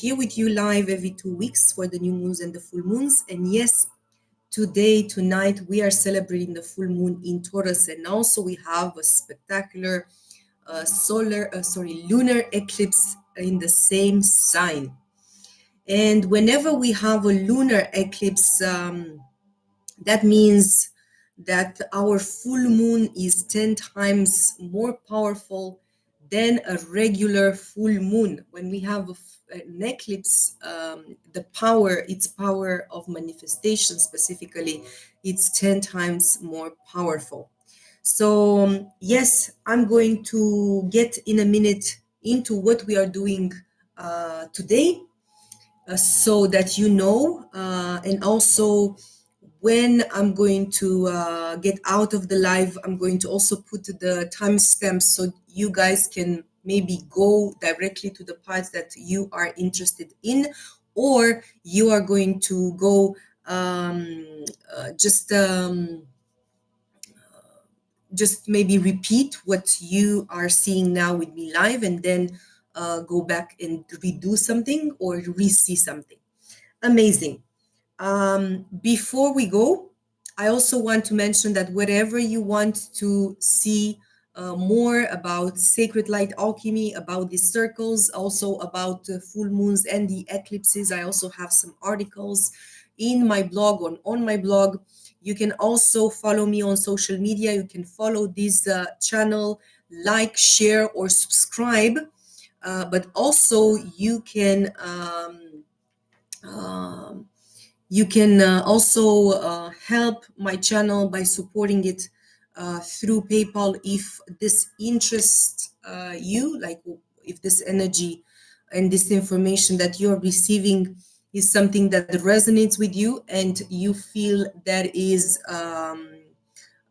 Here with you live every 2 weeks for the new moons and the full moons. And yes, tonight, we are celebrating the full moon in Taurus, and also we have a spectacular lunar eclipse in the same sign. And whenever we have a lunar eclipse, that means that our full moon is 10 times more powerful than a regular full moon. When we have an eclipse, its power of manifestation specifically, it's 10 times more powerful. So yes, I'm going to get in a minute into what we are doing today, so that you know, and also when I'm going to get out of the live, I'm going to also put the timestamps so you guys can maybe go directly to the parts that you are interested in, or you are going to go just maybe repeat what you are seeing now with me live, and then go back and redo something or re-see something. Amazing. Before we go, I also want to mention that whatever you want to see more about sacred light alchemy, about the circles, also about the full moons and the eclipses, I also have some articles in my blog, on my blog. You can also follow me on social media. You can follow this channel, like, share, or subscribe. But also you can also help my channel by supporting it through PayPal if this interests you, like if this energy and this information that you're receiving is something that resonates with you and you feel that is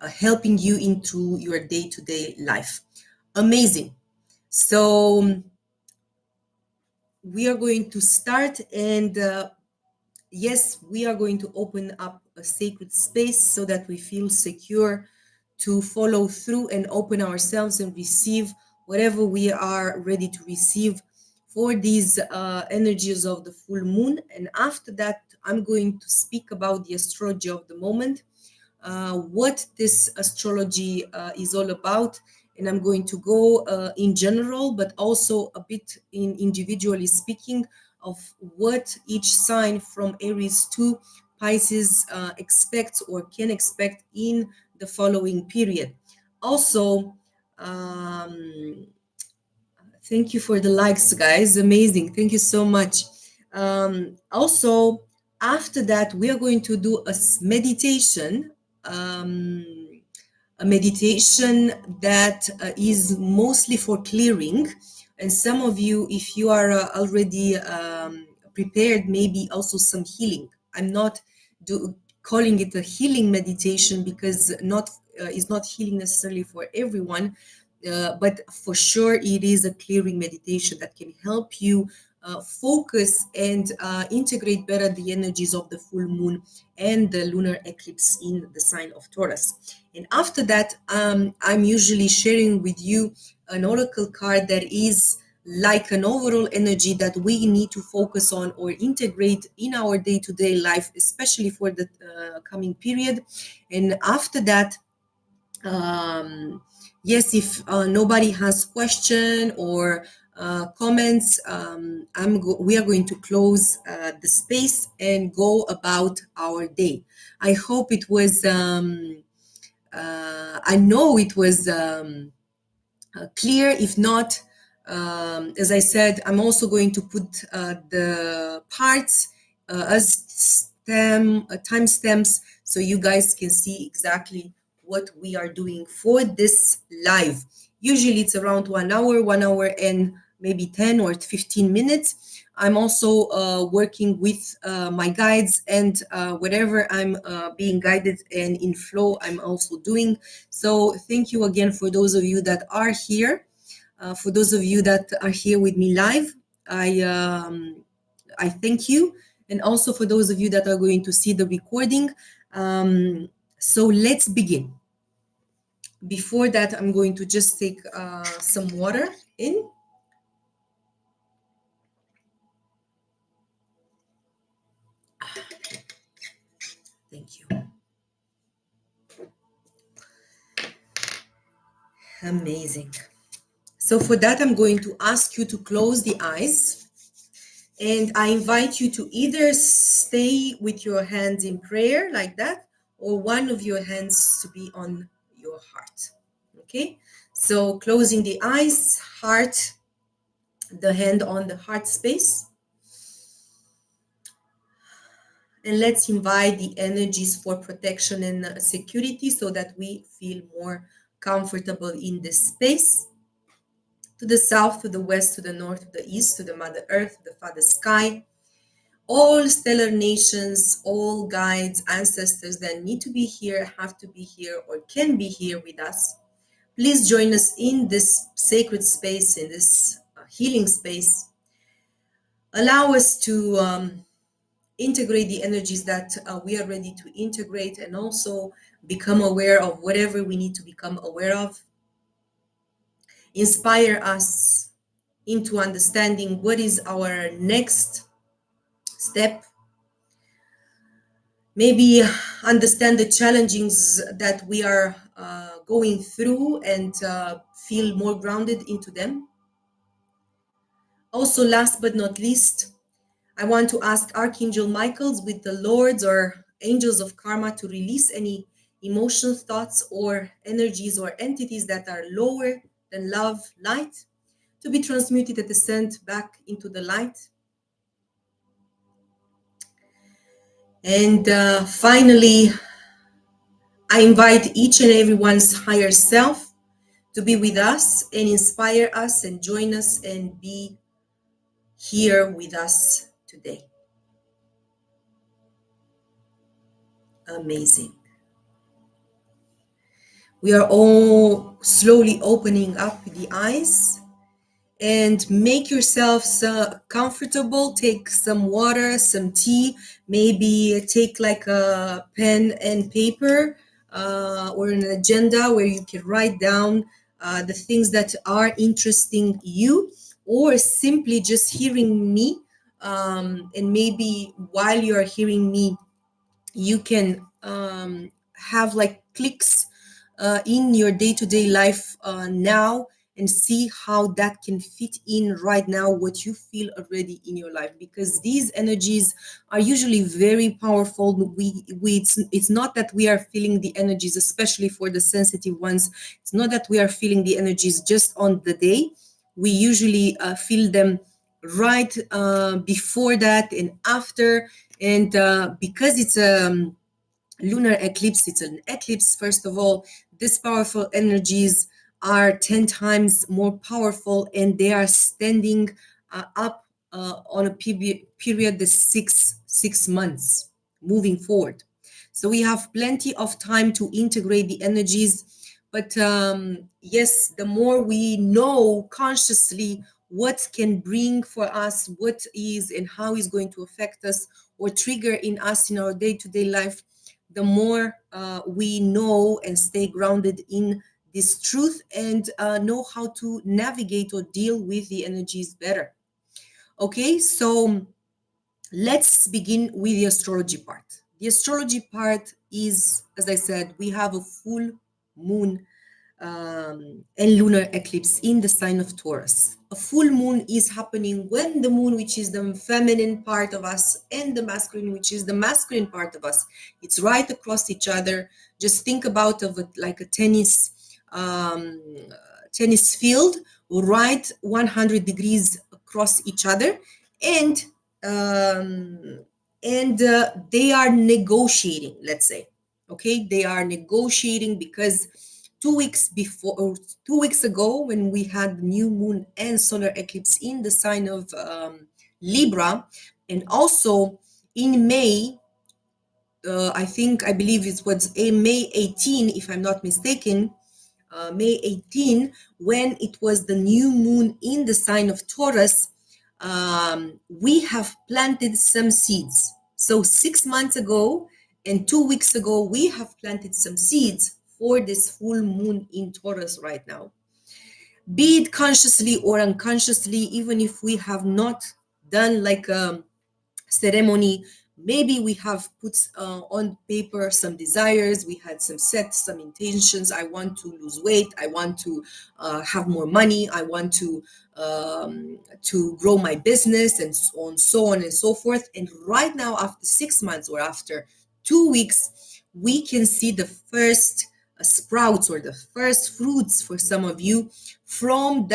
helping you into your day-to-day life. Amazing. So we are going to start, and yes, we are going to open up a sacred space so that we feel secure to follow through and open ourselves and receive whatever we are ready to receive for these energies of the full moon. And after that, I'm going to speak about the astrology of the moment, what this astrology is all about. And I'm going to go in general, but also a bit in individually speaking of what each sign from Aries to Pisces expects or can expect in the following period. Also, thank you for the likes, guys. Amazing. Thank you so much. Also, after that, we are going to do a meditation. A meditation that is mostly for clearing. And some of you, if you are already prepared, maybe also some healing. I'm not calling it a healing meditation because it's not healing necessarily for everyone, but for sure it is a clearing meditation that can help you focus and integrate better the energies of the full moon and the lunar eclipse in the sign of Taurus. And after that, I'm usually sharing with you an oracle card that is like an overall energy that we need to focus on or integrate in our day-to-day life, especially for the coming period. And after that, yes, if nobody has question or comments, we are going to close the space and go about our day. I hope it was, I know it was clear. If not, as I said, I'm also going to put the parts as timestamps so you guys can see exactly what we are doing for this live. Usually it's around 1 hour and maybe 10 or 15 minutes. I'm also working with my guides, and whatever I'm being guided and in flow, I'm also doing. So thank you again for those of you that are here. For those of you that are here with me live, I thank you. And also for those of you that are going to see the recording. So let's begin. Before that, I'm going to just take some water in. Thank you. Amazing. So for that, I'm going to ask you to close the eyes, and I invite you to either stay with your hands in prayer like that, or one of your hands to be on your heart. Okay? So closing the eyes, heart, the hand on the heart space. And let's invite the energies for protection and security so that we feel more comfortable in this space. To the south, to the west, to the north, to the east, to the Mother Earth, to the Father Sky, all stellar nations, all guides, ancestors that need to be here, have to be here, or can be here with us. Please join us in this sacred space, in this healing space. Allow us to integrate the energies that we are ready to integrate, and also become aware of whatever we need to become aware of. Inspire us into understanding what is our next step. Maybe understand the challenges that we are going through, and feel more grounded into them. Also, last but not least, I want to ask Archangel Michaels with the Lords or Angels of Karma to release any emotional thoughts or energies or entities that are lower than love, light, to be transmuted and sent back into the light. And finally, I invite each and everyone's higher self to be with us and inspire us and join us and be here with us today. Amazing. We are all slowly opening up the eyes, and make yourselves comfortable. Take some water, some tea, maybe take like a pen and paper or an agenda where you can write down the things that are interesting you, or simply just hearing me. And maybe while you are hearing me, you can have like clicks in your day-to-day life now, and see how that can fit in right now what you feel already in your life, because these energies are usually very powerful. It's not that we are feeling the energies, especially for the sensitive ones. It's not that we are feeling the energies just on the day. We usually feel them right before that and after. And because it's a lunar eclipse, it's an eclipse, first of all, these powerful energies are 10 times more powerful, and they are standing up on a period of six months moving forward. So we have plenty of time to integrate the energies. But yes, the more we know consciously what can bring for us, what is and how is going to affect us or trigger in us in our day-to-day life, the more we know and stay grounded in this truth, and know how to navigate or deal with the energies better. Okay, so let's begin with the astrology part. The astrology part is, as I said, we have a full moon and lunar eclipse in the sign of Taurus. A full moon is happening when the moon, which is the feminine part of us, and the masculine, which is the masculine part of us, it's right across each other. Just think about of it like a tennis field, right 100 degrees across each other, and um, they are negotiating, let's say. Okay, they are negotiating because 2 weeks before, or 2 weeks ago, when we had new moon and solar eclipse in the sign of Libra, and also in May, I believe it was a May 18, if I'm not mistaken, May 18, when it was the new moon in the sign of Taurus, we have planted some seeds. So 6 months ago and 2 weeks ago, we have planted some seeds for this full moon in Taurus right now. Be it consciously or unconsciously, even if we have not done like a ceremony Maybe we have put on paper some desires. We had some intentions. I want to lose weight. I want to have more money. I want to grow my business, and so on and so forth. And right now, after 6 months or after 2 weeks, we can see the first sprouts or the first fruits for some of you from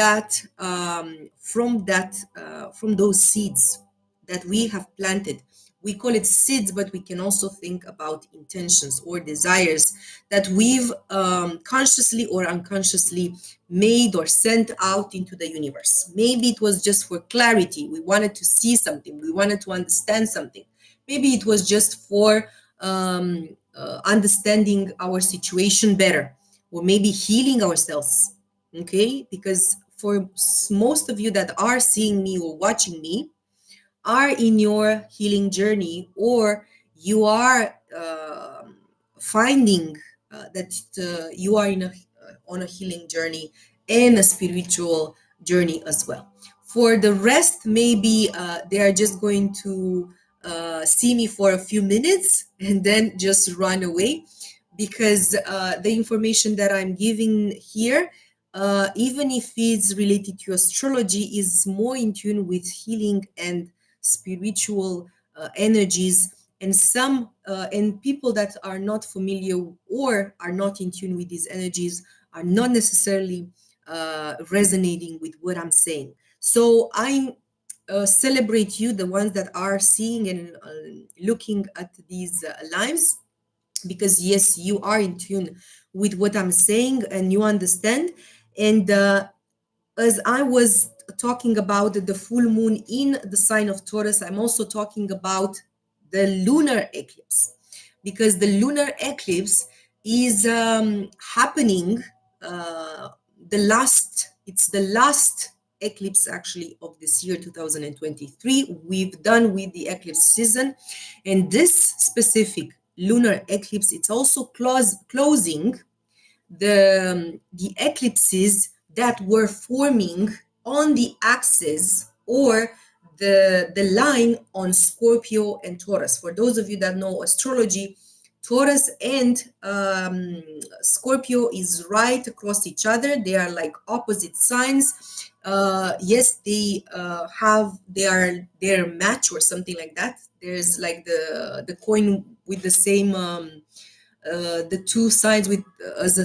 from those seeds that we have planted. We call it seeds, but we can also think about intentions or desires that we've consciously or unconsciously made or sent out into the universe. Maybe it was just for clarity. We wanted to see something, we wanted to understand something. Maybe it was just for understanding our situation better, or maybe healing ourselves. Okay, because for most of you that are seeing me or watching me, are in your healing journey, or you are finding that you are on a healing journey and a spiritual journey as well. For the rest, maybe they are just going to see me for a few minutes and then just run away, because the information that I'm giving here, even if it's related to astrology, is more in tune with healing and spiritual energies. And some and people that are not familiar or are not in tune with these energies are not necessarily resonating with what I'm saying. So I celebrate you, the ones that are seeing and looking at these lives, because yes, you are in tune with what I'm saying and you understand. And as I was talking about the full moon in the sign of Taurus, I'm also talking about the lunar eclipse, because the lunar eclipse is happening. Uh, it's the last eclipse actually of this year 2023. We've done with the eclipse season, and this specific lunar eclipse, it's also closing the eclipses that were forming on the axis or the line on Scorpio and Taurus. For those of you that know astrology, Taurus and Scorpio is right across each other. They are like opposite signs. Yes, they're match or something like that. There's like the coin with the same the two sides with as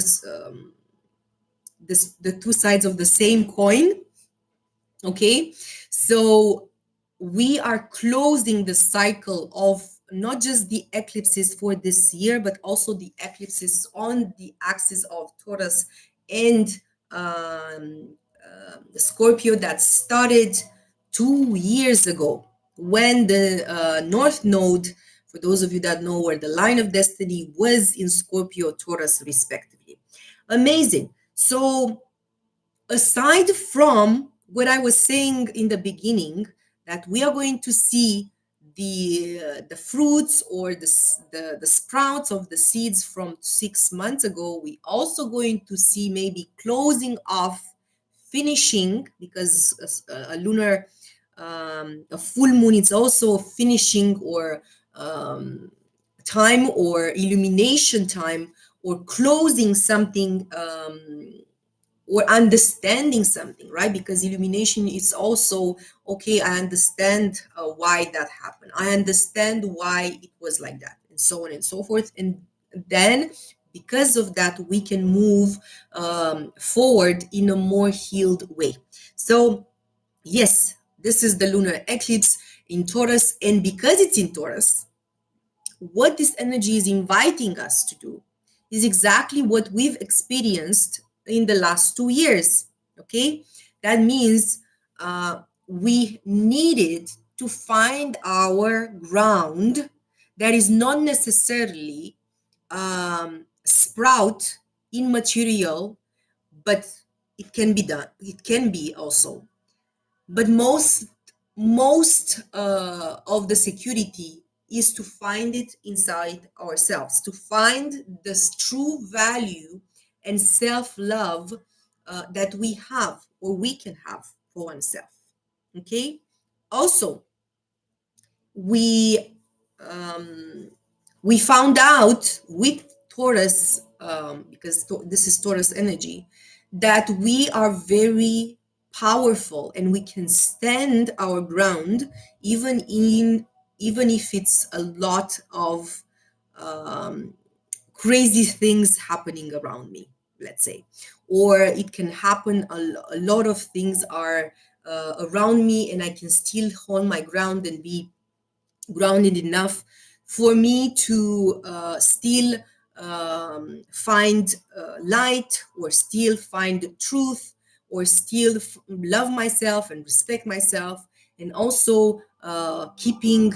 the two sides of the same coin. Okay, so we are closing the cycle of not just the eclipses for this year, but also the eclipses on the axis of Taurus and the Scorpio that started 2 years ago, when the North Node, for those of you that know, where the line of destiny was in Scorpio, Taurus, respectively. Amazing. So aside from what I was saying in the beginning, that we are going to see the fruits or the sprouts of the seeds from 6 months ago, we also going to see maybe closing off, finishing, because a lunar a full moon is also finishing or time or illumination time, or closing something, or understanding something, right? Because illumination is also, okay, I understand why that happened. I understand why it was like that, and so on and so forth. And then because of that, we can move forward in a more healed way. So yes, this is the lunar eclipse in Taurus. And because it's in Taurus, what this energy is inviting us to do is exactly what we've experienced in the last 2 years. Okay, that means we needed to find our ground that is not necessarily sprout in material, but it can be done. It can be also, but most of the security is to find it inside ourselves, to find this true value and self-love that we have or we can have for oneself. Okay, also we we found out with Taurus, because this is Taurus energy, that we are very powerful and we can stand our ground even if it's a lot of crazy things happening around me, let's say, or it can happen a lot of things are around me, and I can still hold my ground and be grounded enough for me to still find light, or still find truth, or still love myself and respect myself, and also keeping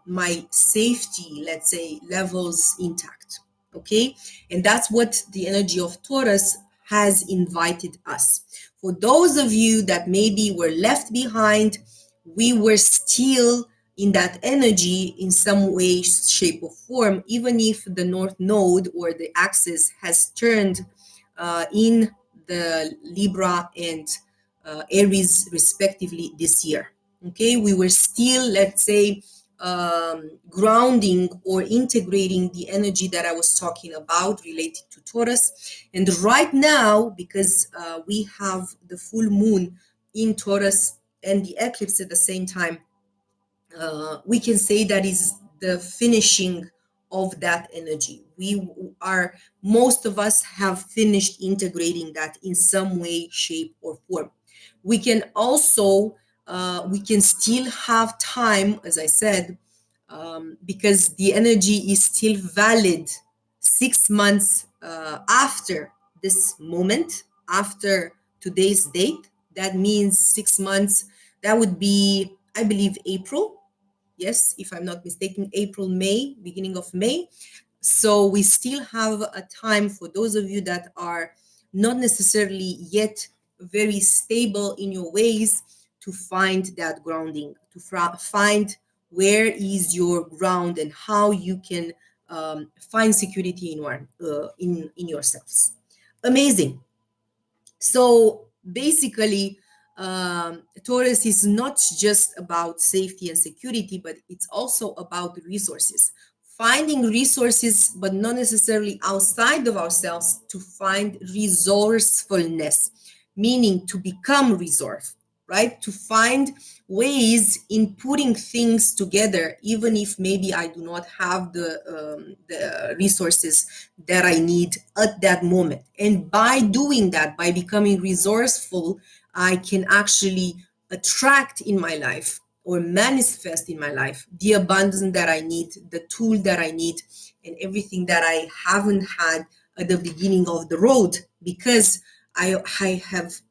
my safety, let's say, levels intact. Okay, and that's what the energy of Taurus has invited us. For those of you that maybe were left behind, we were still in that energy in some way, shape, or form, even if the North Node or the axis has turned in the Libra and Aries respectively this year. Okay, we were still, let's say, grounding or integrating the energy that I was talking about related to Taurus. And right now, because we have the full moon in Taurus and the eclipse at the same time, we can say that is the finishing of that energy. We are, most of us have finished integrating that in some way, shape, or form. We can also, we can still have time, as I said, because the energy is still valid 6 months after this moment, after today's date. That means 6 months, that would be, I believe, April. Yes, if I'm not mistaken, April, May, beginning of May. So we still have a time for those of you that are not necessarily yet very stable in your ways to find that grounding, to find where is your ground and how you can find security in yourselves. Amazing. So basically, Taurus is not just about safety and security, but it's also about resources. Finding resources, but not necessarily outside of ourselves, to find resourcefulness, meaning to become resource, right? To find ways in putting things together, even if maybe I do not have the resources that I need at that moment. And by doing that, by becoming resourceful, I can actually attract in my life or manifest in my life the abundance that I need, the tool that I need, and everything that I haven't had at the beginning of the road, because I have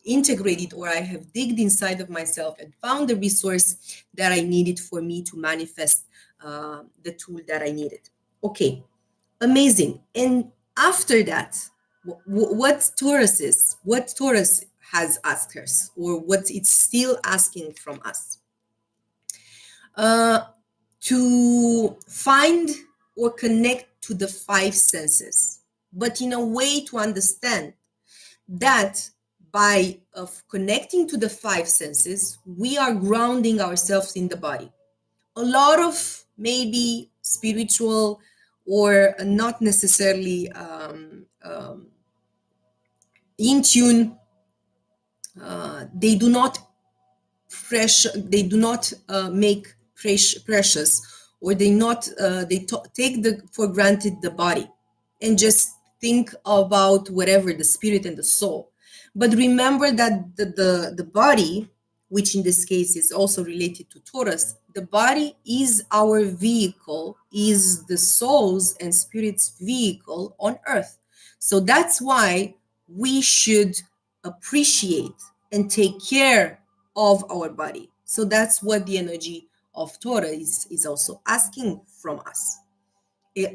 integrated, or I have digged inside of myself and found the resource that I needed for me to manifest the tool that I needed. Okay, amazing. And after that, what Taurus is, what Taurus has asked us, or what it's still asking from us, to find or connect to the five senses, but in a way to understand that by of connecting to the five senses, we are grounding ourselves in the body. A lot of maybe spiritual or not necessarily in tune, they do not they do not make precious, or they take for granted the body and just think about whatever, the spirit and the soul. But remember that the body, which in this case is also related to Taurus, the body is our vehicle, is the soul's and spirit's vehicle on earth. So that's why we should appreciate and take care of our body. So that's what the energy of Taurus is also asking from us.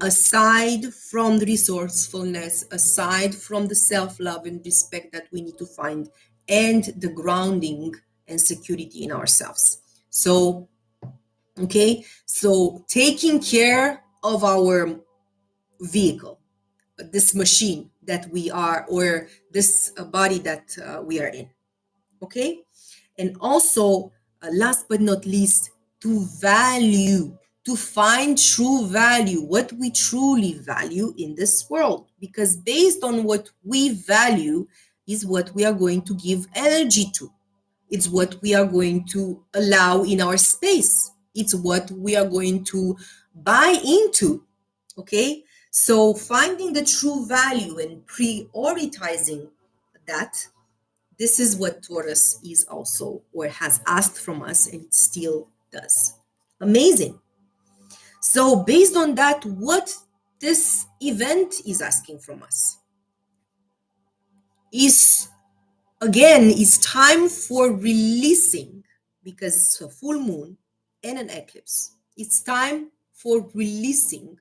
Aside from the resourcefulness, aside from the self-love and respect that we need to find, and the grounding and security in ourselves. So, okay, so taking care of our vehicle, this machine that we are, or this body that we are in. Okay, and also last but not least, to value, to find true value, what we truly value in this world. Because based on what we value is what we are going to give energy to. It's what we are going to allow in our space. It's what we are going to buy into. Okay? So finding the true value and prioritizing that, this is what Taurus is also, or has asked from us, and still does. Amazing. So based on that, what this event is asking from us is, again, it's time for releasing, because it's a full moon and an eclipse. It's time for releasing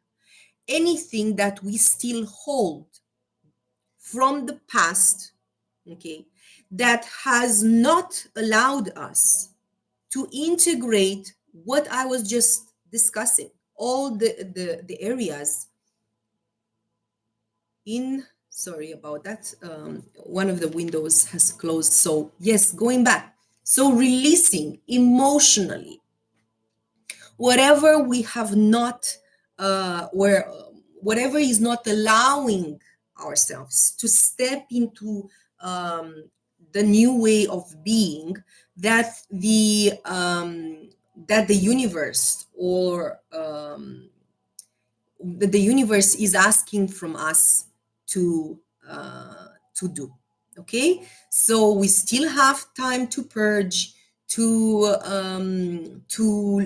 anything that we still hold from the past, okay, that has not allowed us to integrate what I was just discussing, all the areas in, sorry about that, one of the windows has closed. So yes, going back. So releasing emotionally whatever we have not, or whatever is not allowing ourselves to step into the new way of being that the universe, or the universe is asking from us to do. Okay, so we still have time to purge, to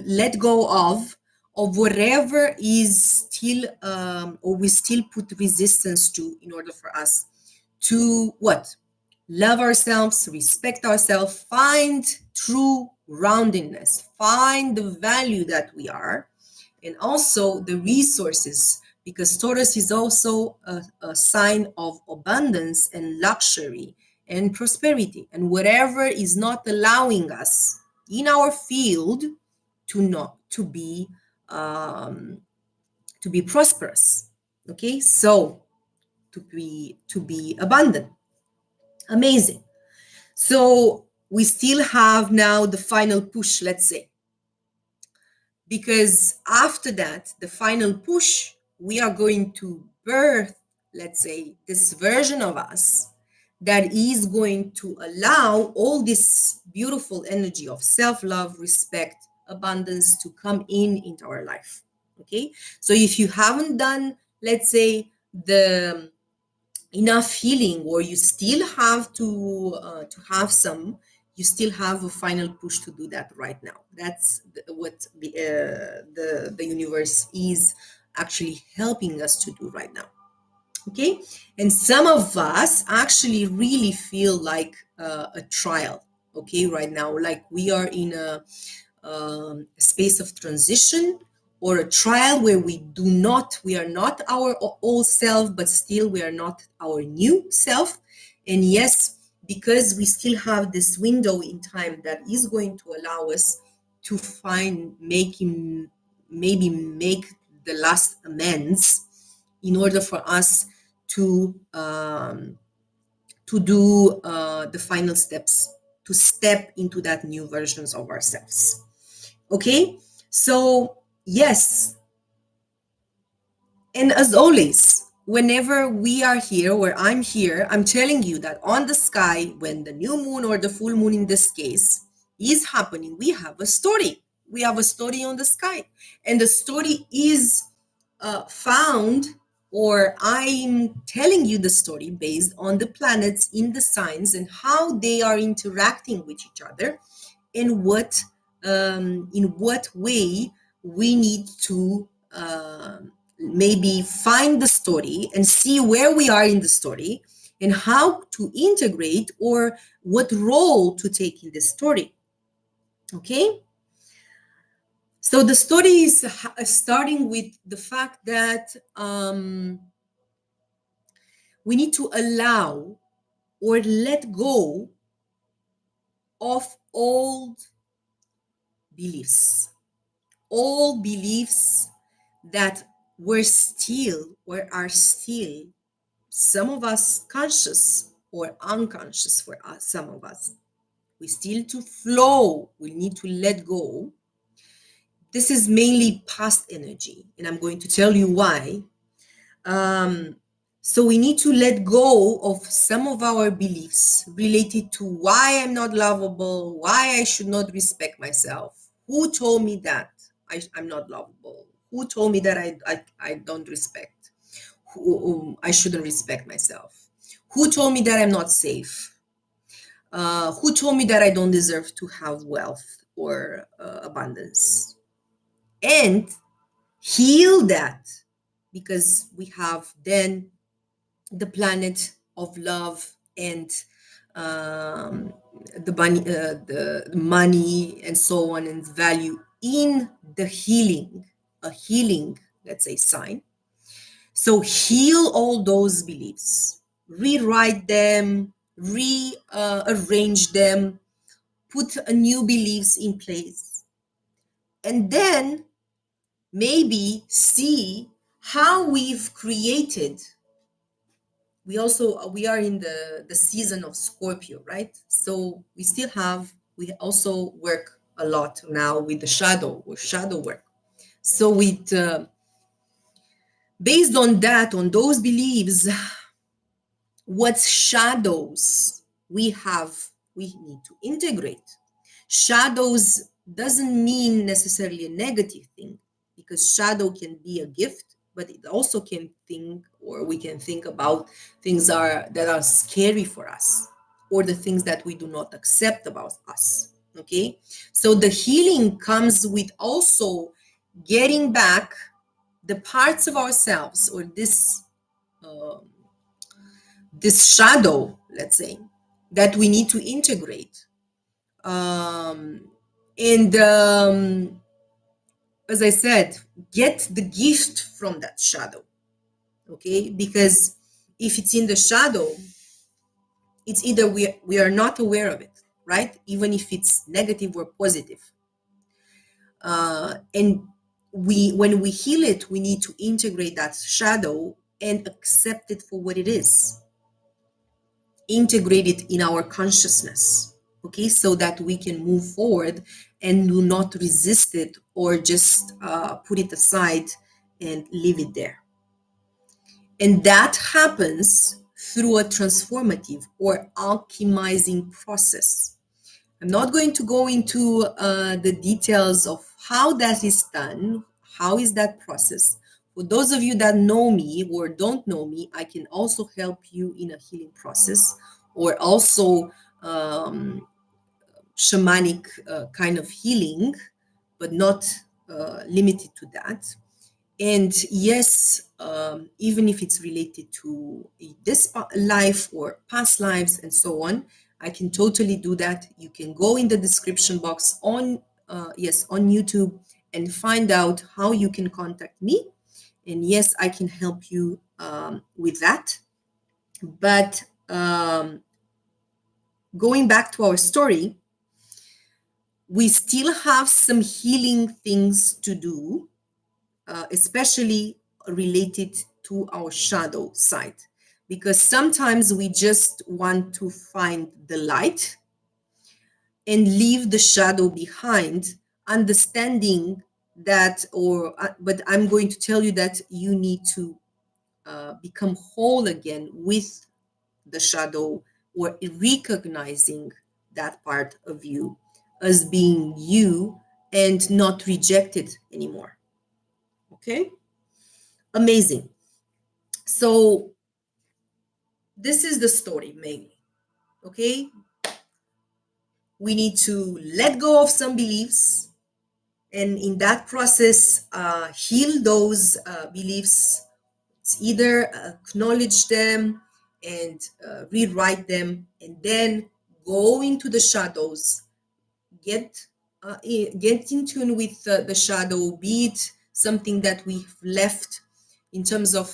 let go of whatever is still, or we still put resistance to, in order for us to what, love ourselves, respect ourselves, find true roundedness, find the value that we are, and also the resources, because Taurus is also a sign of abundance and luxury and prosperity, and whatever is not allowing us in our field um, to be prosperous. Okay, so to be abundant. Amazing. So we still have now the final push, let's say, because after that, the final push, we are going to birth, let's say, this version of us that is going to allow all this beautiful energy of self-love, respect, abundance to come in into our life. Okay, so if you haven't done, let's say, the enough healing, or you still have to have some, you still have a final push to do that right now. That's what the universe is actually helping us to do right now. Okay, and some of us actually really feel like a trial, okay, right now, like we are in a space of transition or a trial where we are not our old self, but still we are not our new self. And yes, because we still have this window in time that is going to allow us to find, maybe make the last amends, in order for us to do the final steps, to step into that new versions of ourselves. Okay, so yes, and as always, whenever we are here, or I'm here, I'm telling you that on the sky, when the new moon, or the full moon in this case, is happening, we have a story. We have a story on the sky, and the story is found, or I'm telling you the story based on the planets in the signs and how they are interacting with each other, and what in what way we need to maybe find the story and see where we are in the story, and how to integrate, or what role to take in this story. Okay, so the story is starting with the fact that we need to allow or let go of old beliefs, all beliefs that were still, or are still, some of us conscious or unconscious, for us, some of us, we still to flow, we need to let go, This is mainly past energy, and I'm going to tell you why. Um, so we need to let go of some of our beliefs related to why I'm not lovable, why I should not respect myself. Who told me that I'm not lovable? Who told me that I don't respect? I shouldn't respect myself? Who told me that I'm not safe? Who told me that I don't deserve to have wealth or abundance? And heal that, because we have then the planet of love and um, the money and so on and value in the healing, a healing, let's say, sign. So heal all those beliefs, rewrite them, rearrange them, put a new beliefs in place, and then maybe see how we've created. We are in the season of Scorpio, right? So we also work a lot now with the shadow or shadow work. So with based on that, on those beliefs, what shadows we need to integrate. Shadows doesn't mean necessarily a negative thing, because shadow can be a gift, but it also can think, or we can think about things that are scary for us, or the things that we do not accept about us. Okay, so the healing comes with also getting back the parts of ourselves, or uh, this shadow, let's say, that we need to integrate. Um, and as I said, get the gift from that shadow, okay? Because if it's in the shadow, it's either we are not aware of it, right? Even if it's negative or positive. And when we heal it, we need to integrate that shadow and accept it for what it is, integrate it in our consciousness, okay, so that we can move forward and do not resist it, or just put it aside and leave it there. And that happens through a transformative or alchemizing process. I'm not going to go into the details of how that is done. How is that process? For those of you that know me or don't know me, I can also help you in a healing process, or also um, shamanic kind of healing, but not limited to that. And yes, even if it's related to this life or past lives and so on, I can totally do that. You can go in the description box on on YouTube and find out how you can contact me. And yes, I can help you with that. But going back to our story, we still have some healing things to do, especially related to our shadow side, because sometimes we just want to find the light and leave the shadow behind, understanding that, but I'm going to tell you that you need to become whole again with the shadow, or recognizing that part of you as being you and not rejected anymore. Okay, amazing. So this is the story mainly. Okay, we need to let go of some beliefs, and in that process, heal those beliefs. It's either acknowledge them and rewrite them, and then go into the shadows, get get in tune with the shadow, be it something that we've left in terms of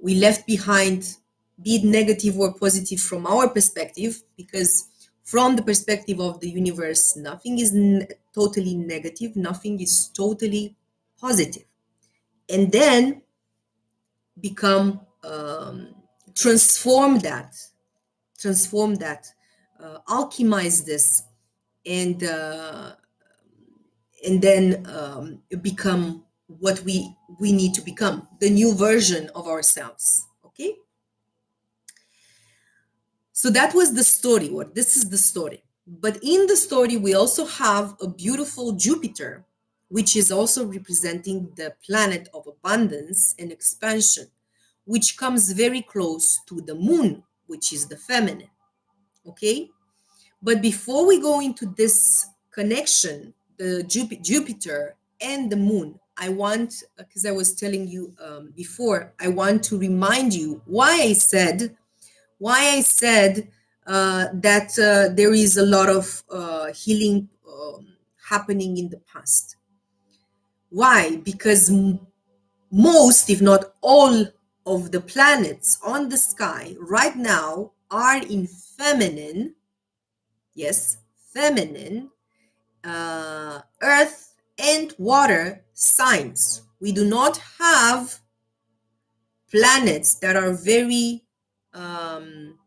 we left behind, be it negative or positive from our perspective, because from the perspective of the universe, nothing is totally negative, nothing is totally positive. And then become transform that, transform that, alchemize this, and and then become what we need to become, the new version of ourselves. Okay, so that was the story, or this is the story. But in the story we also have a beautiful Jupiter, which is also representing the planet of abundance and expansion, which comes very close to the moon, which is the feminine. Okay, but before we go into this connection, the Jupiter and the moon, I want, because I was telling you before, I want to remind you why I said that there is a lot of healing happening in the past. Why? Because most, if not all, of the planets on the sky right now are in feminine, yes, feminine, earth and water signs. We do not have planets that are very um,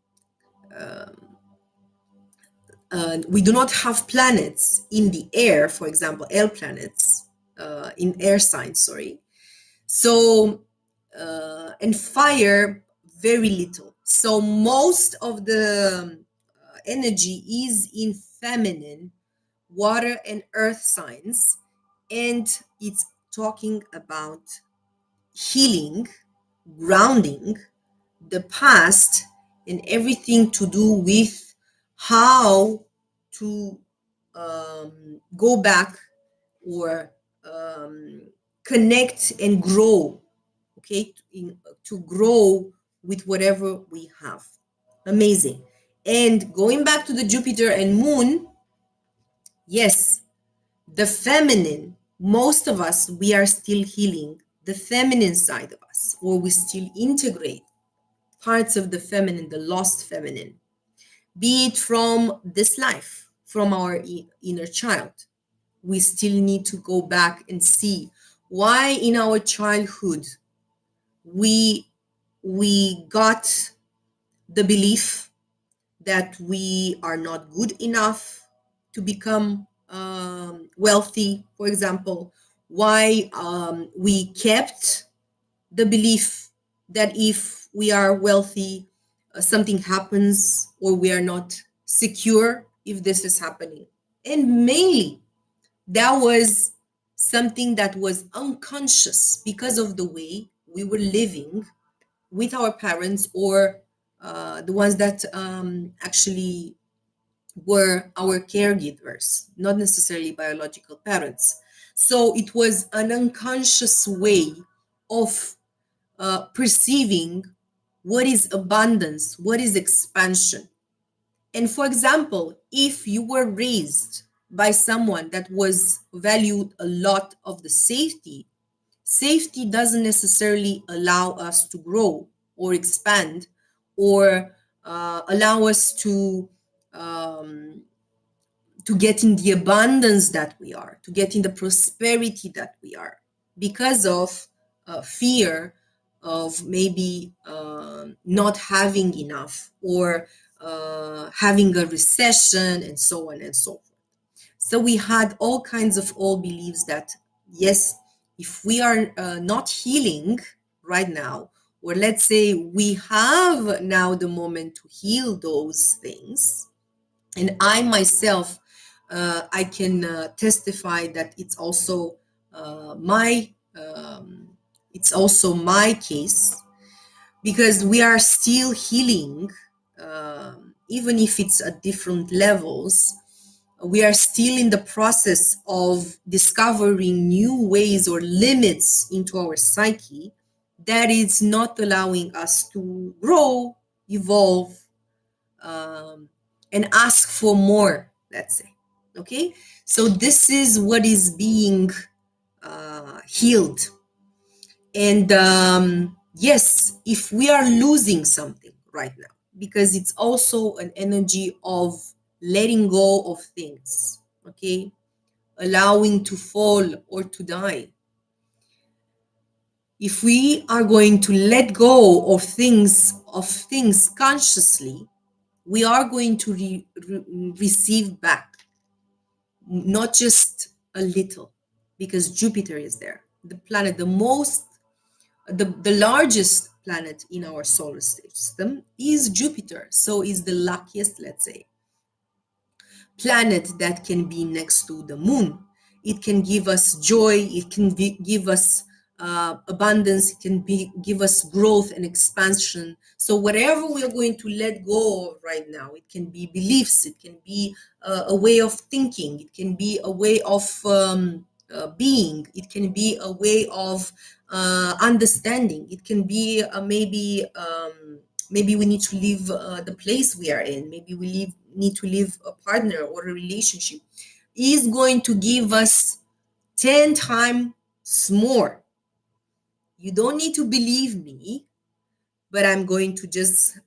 we do not have planets in the air, for example, air planets, in air signs, sorry. So, and fire, very little. So most of the energy is in feminine, water and earth signs, and it's talking about healing, grounding the past, and everything to do with how to go back, or connect and grow. Okay, to grow with whatever we have. Amazing. And going back to the Jupiter and moon, yes, the feminine, most of us, we are still healing the feminine side of us, or we still integrate parts of the feminine, the lost feminine, be it from this life, from our inner child. We still need to go back and see why in our childhood we got the belief that we are not good enough to become wealthy, for example. Why we kept the belief that if we are wealthy, something happens, or we are not secure if this is happening. And mainly, that was something that was unconscious because of the way we were living with our parents, or the ones that actually were our caregivers, not necessarily biological parents. So it was an unconscious way of perceiving what is abundance, what is expansion. And for example, if you were raised by someone that was valued a lot of the safety, safety doesn't necessarily allow us to grow or expand, or allow us um, to get in the abundance that we are, to get in the prosperity that we are, because of fear of maybe not having enough, or having a recession, and so on and so forth. So we had all kinds of old beliefs that, yes, if we are not healing right now, or let's say we have now the moment to heal those things, and I myself, I can testify that um, it's also my case, because we are still healing, even if it's at different levels. We are still in the process of discovering new ways or limits into our psyche that is not allowing us to grow, evolve, um, and ask for more, let's say. Okay, so this is what is being healed. And yes, if we are losing something right now, because it's also an energy of letting go of things, okay, allowing to fall or to die. If we are going to let go of things consciously, we are going to receive back, not just a little, because Jupiter is there. The planet, the largest planet in our solar system is Jupiter. So is the luckiest, let's say, planet that can be next to the moon. It can give us joy, it can give us abundance, it can give us growth and expansion. So whatever we are going to let go of right now, it can be beliefs, it can be a way of thinking, it can be a way of being, it can be a way of understanding, it can be maybe we need to leave the place we are in, maybe need to leave a partner or a relationship, is going to give us 10 times more. You don't need to believe me, but I'm going to just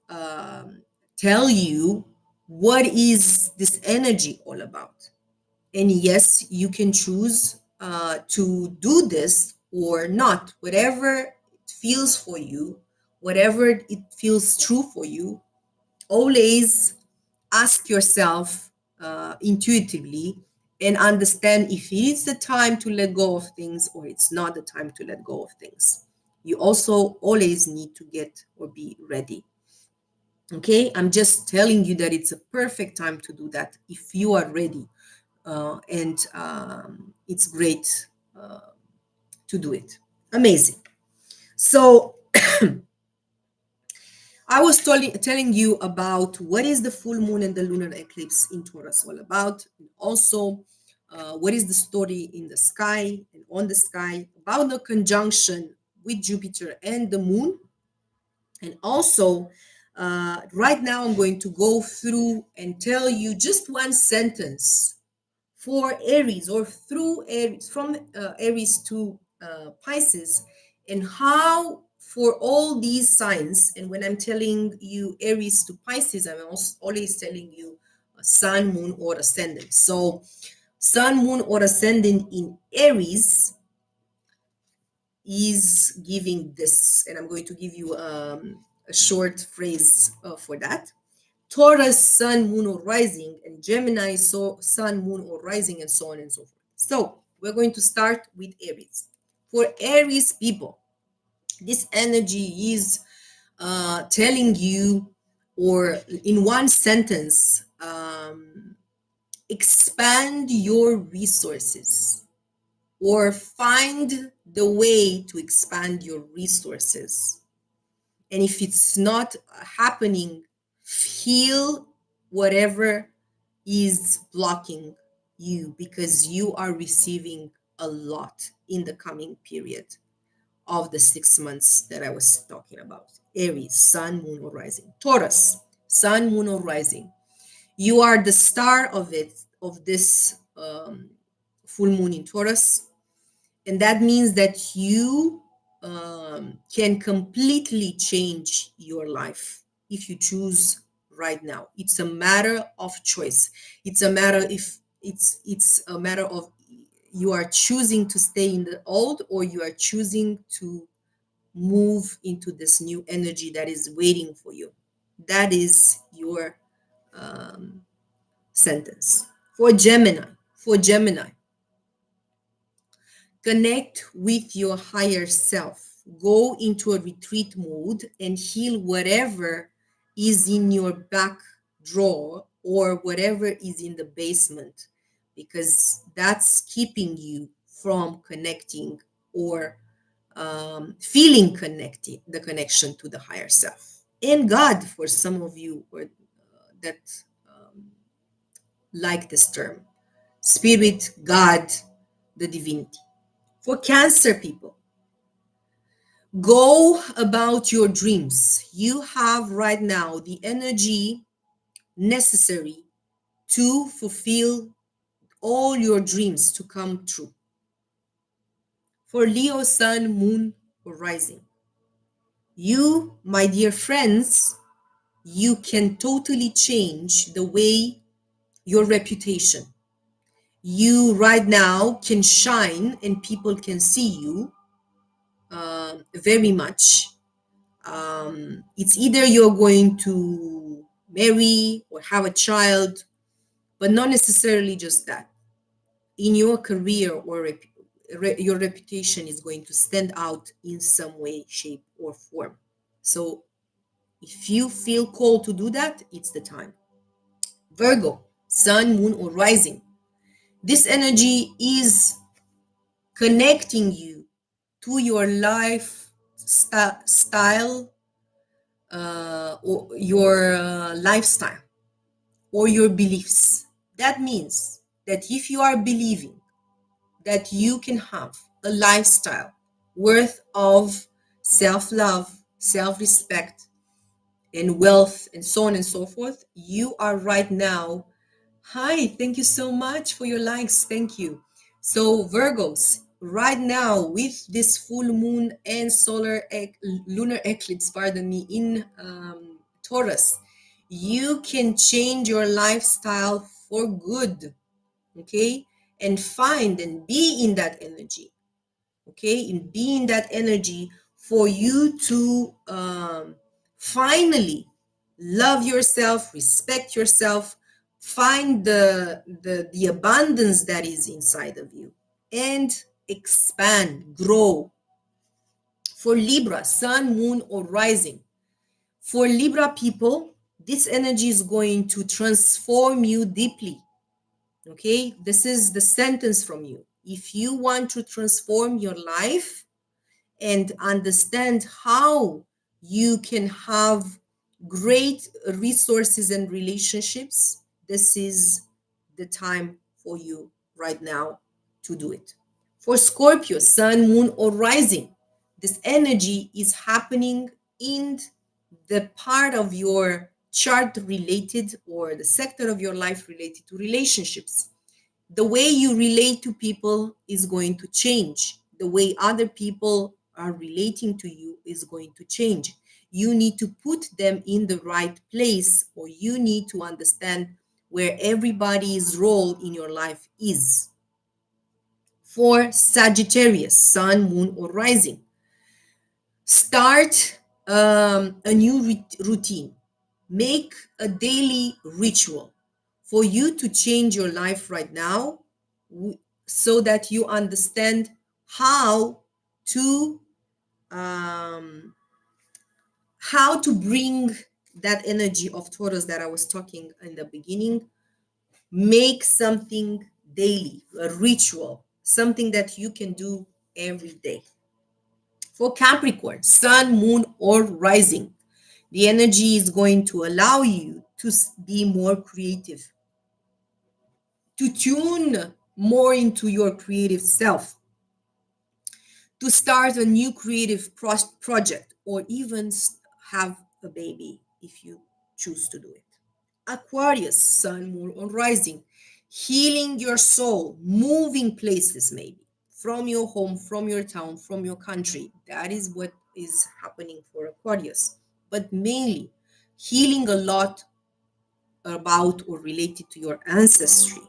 tell you what is this energy all about. And yes, you can choose to do this or not, whatever it feels for you, whatever it feels true for you. Always ask yourself intuitively and understand if it is the time to let go of things or it's not the time to let go of things. You also always need to get or be ready. Okay, I'm just telling you that it's a perfect time to do that if you are ready, and it's great to do it. Amazing. So I was telling you about what is the full moon and the lunar eclipse in Taurus all about, and also what is the story in the sky and on the sky about the conjunction with Jupiter and the moon. And also, right now, I'm going to go through and tell you just one sentence for Aries or through Aries, from Aries to Pisces, and how for all these signs, and when I'm telling you Aries to Pisces, I'm also always telling you sun, moon, or ascendant. So sun, moon, or ascendant in Aries is giving this, and I'm going to give you a short phrase for that. Taurus, sun, moon, or rising, and Gemini, so sun, moon, or rising, and so on and so forth. So we're going to start with Aries. For Aries people, this energy is telling you, or in one sentence, expand your resources or find the way to expand your resources. And if it's not happening, heal whatever is blocking you, because you are receiving a lot in the coming period of the 6 months that I was talking about. Aries, sun, moon, or rising. Taurus, sun, moon, or rising. You are the star of this full moon in Taurus. And that means that you can completely change your life if you choose right now. It's a matter of choice. It's a matter if it's a matter of you are choosing to stay in the old or you are choosing to move into this new energy that is waiting for you. That is your um, sentence. For Gemini, connect with your higher self. Go into a retreat mode and heal whatever is in your back drawer or whatever is in the basement, because that's keeping you from connecting or feeling connected, the connection to the higher self. And God, for some of you or that like this term, spirit, God, the divinity. For Cancer people, go about your dreams. You have right now the energy necessary to fulfill all your dreams to come true. For Leo, sun, moon, or rising, you, my dear friends, you can totally change the way your reputation. You right now can shine and people can see you very much. It's either you're going to marry or have a child, but not necessarily just that. in your career or your reputation is going to stand out in some way, shape, or form. So if you feel called to do that, it's the time. Virgo, sun, moon, or rising. This energy is connecting you to your life style, or your lifestyle, or your beliefs. That means that if you are believing that you can have a lifestyle worth of self-love, self-respect, and wealth, and so on and so forth, you are right now. Hi, thank you so much for your likes. Thank you. So, Virgos, right now with this full moon and lunar eclipse, pardon me, in Taurus, you can change your lifestyle for good, okay? And find and be in that energy, okay? And be in that energy for you to finally love yourself, respect yourself, find the abundance that is inside of you, and expand, grow. For Libra, sun, moon, or rising. For Libra people, this energy is going to transform you deeply. Okay, this is the sentence from you. If you want to transform your life and understand how you can have great resources and relationships, this is the time for you right now to do it. For Scorpio, sun, moon, or rising, this energy is happening in the part of your chart related, or the sector of your life related to relationships. The way you relate to people is going to change. The way other people are relating to you is going to change. You need to put them in the right place, or you need to understand where everybody's role in your life is. For Sagittarius, sun, moon, or rising, start a new routine. Make a daily ritual for you to change your life right now, so that you understand how to um, bring that energy of Taurus that I was talking in the beginning. Make something daily, a ritual, something that you can do every day. For Capricorn, sun, moon, or rising, the energy is going to allow you to be more creative, to tune more into your creative self, to start a new creative project, or even have a baby if you choose to do it. Aquarius, sun, moon, or rising, healing your soul, moving places maybe, from your home, from your town, from your country. That is what is happening for Aquarius. But mainly, healing a lot about or related to your ancestry.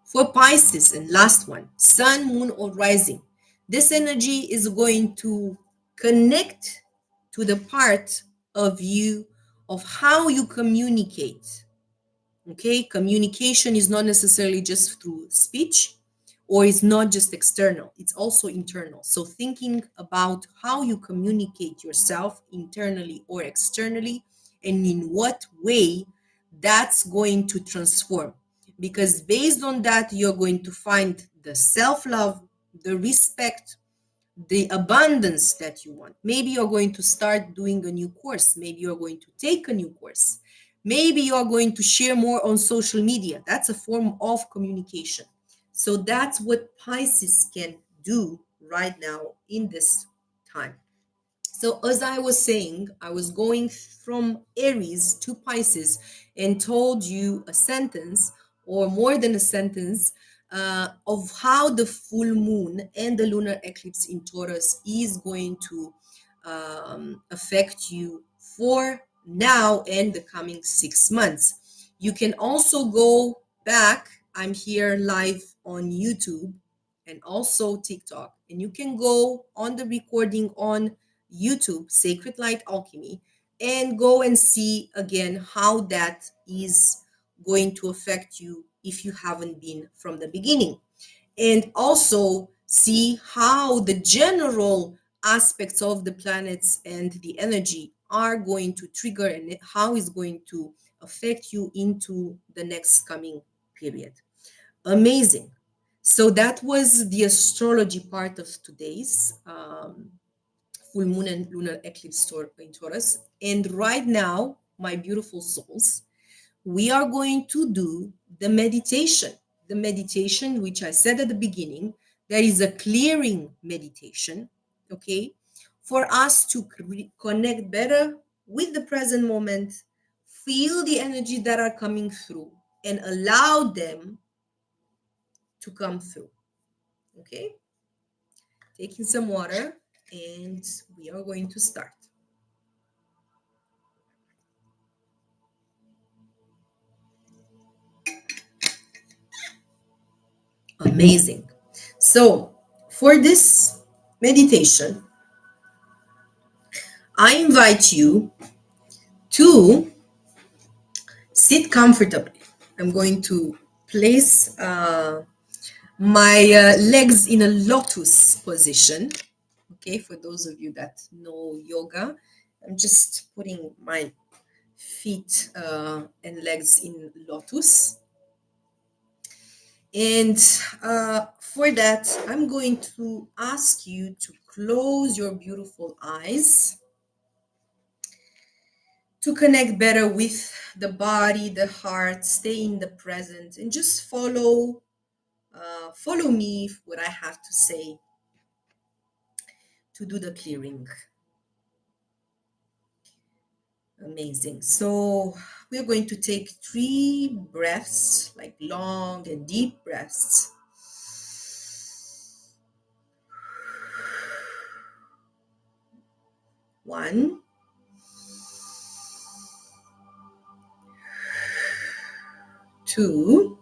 For Pisces, and last one, sun, moon, or rising, this energy is going to connect to the part of you of how you communicate. Okay, communication is not necessarily just through speech, or it's not just external, it's also internal. So thinking about how you communicate yourself internally or externally, and in what way that's going to transform, because based on that you're going to find the self-love, the respect, the abundance that you want. Maybe you're going to start doing a new course. Maybe you're going to take a new course. Maybe you're going to share more on social media. That's a form of communication. So that's what Pisces can do right now in this time. So as I was saying, I was going from Aries to Pisces and told you a sentence, or more than a sentence, of how the full moon and the lunar eclipse in Taurus is going to affect you for now and the coming 6 months. You can also go back. I'm here live on YouTube and also TikTok, and you can go on the recording on YouTube, Sacred Light Alchemy, and go and see again how that is going to affect you if you haven't been from the beginning. And also see how the general aspects of the planets and the energy are going to trigger and how it's going to affect you into the next coming period. Amazing. So that was the astrology part of today's full moon and lunar eclipse in Taurus. And right now, my beautiful souls, we are going to do the meditation. The meditation, which I said at the beginning, there is a clearing meditation, okay, for us to connect better with the present moment, feel the energy that are coming through, and allow them to come through, okay? Taking some water, and we are going to start. Amazing. So, for this meditation, I invite you to sit comfortably. I'm going to place my legs in a lotus position. Okay, for those of you that know yoga, I'm just putting my feet and legs in lotus. And for that, I'm going to ask you to close your beautiful eyes to connect better with the body, the heart, stay in the present, and just follow me what I have to say to do the clearing. Amazing. So we're going to take 3 breaths, like long and deep breaths. One, two,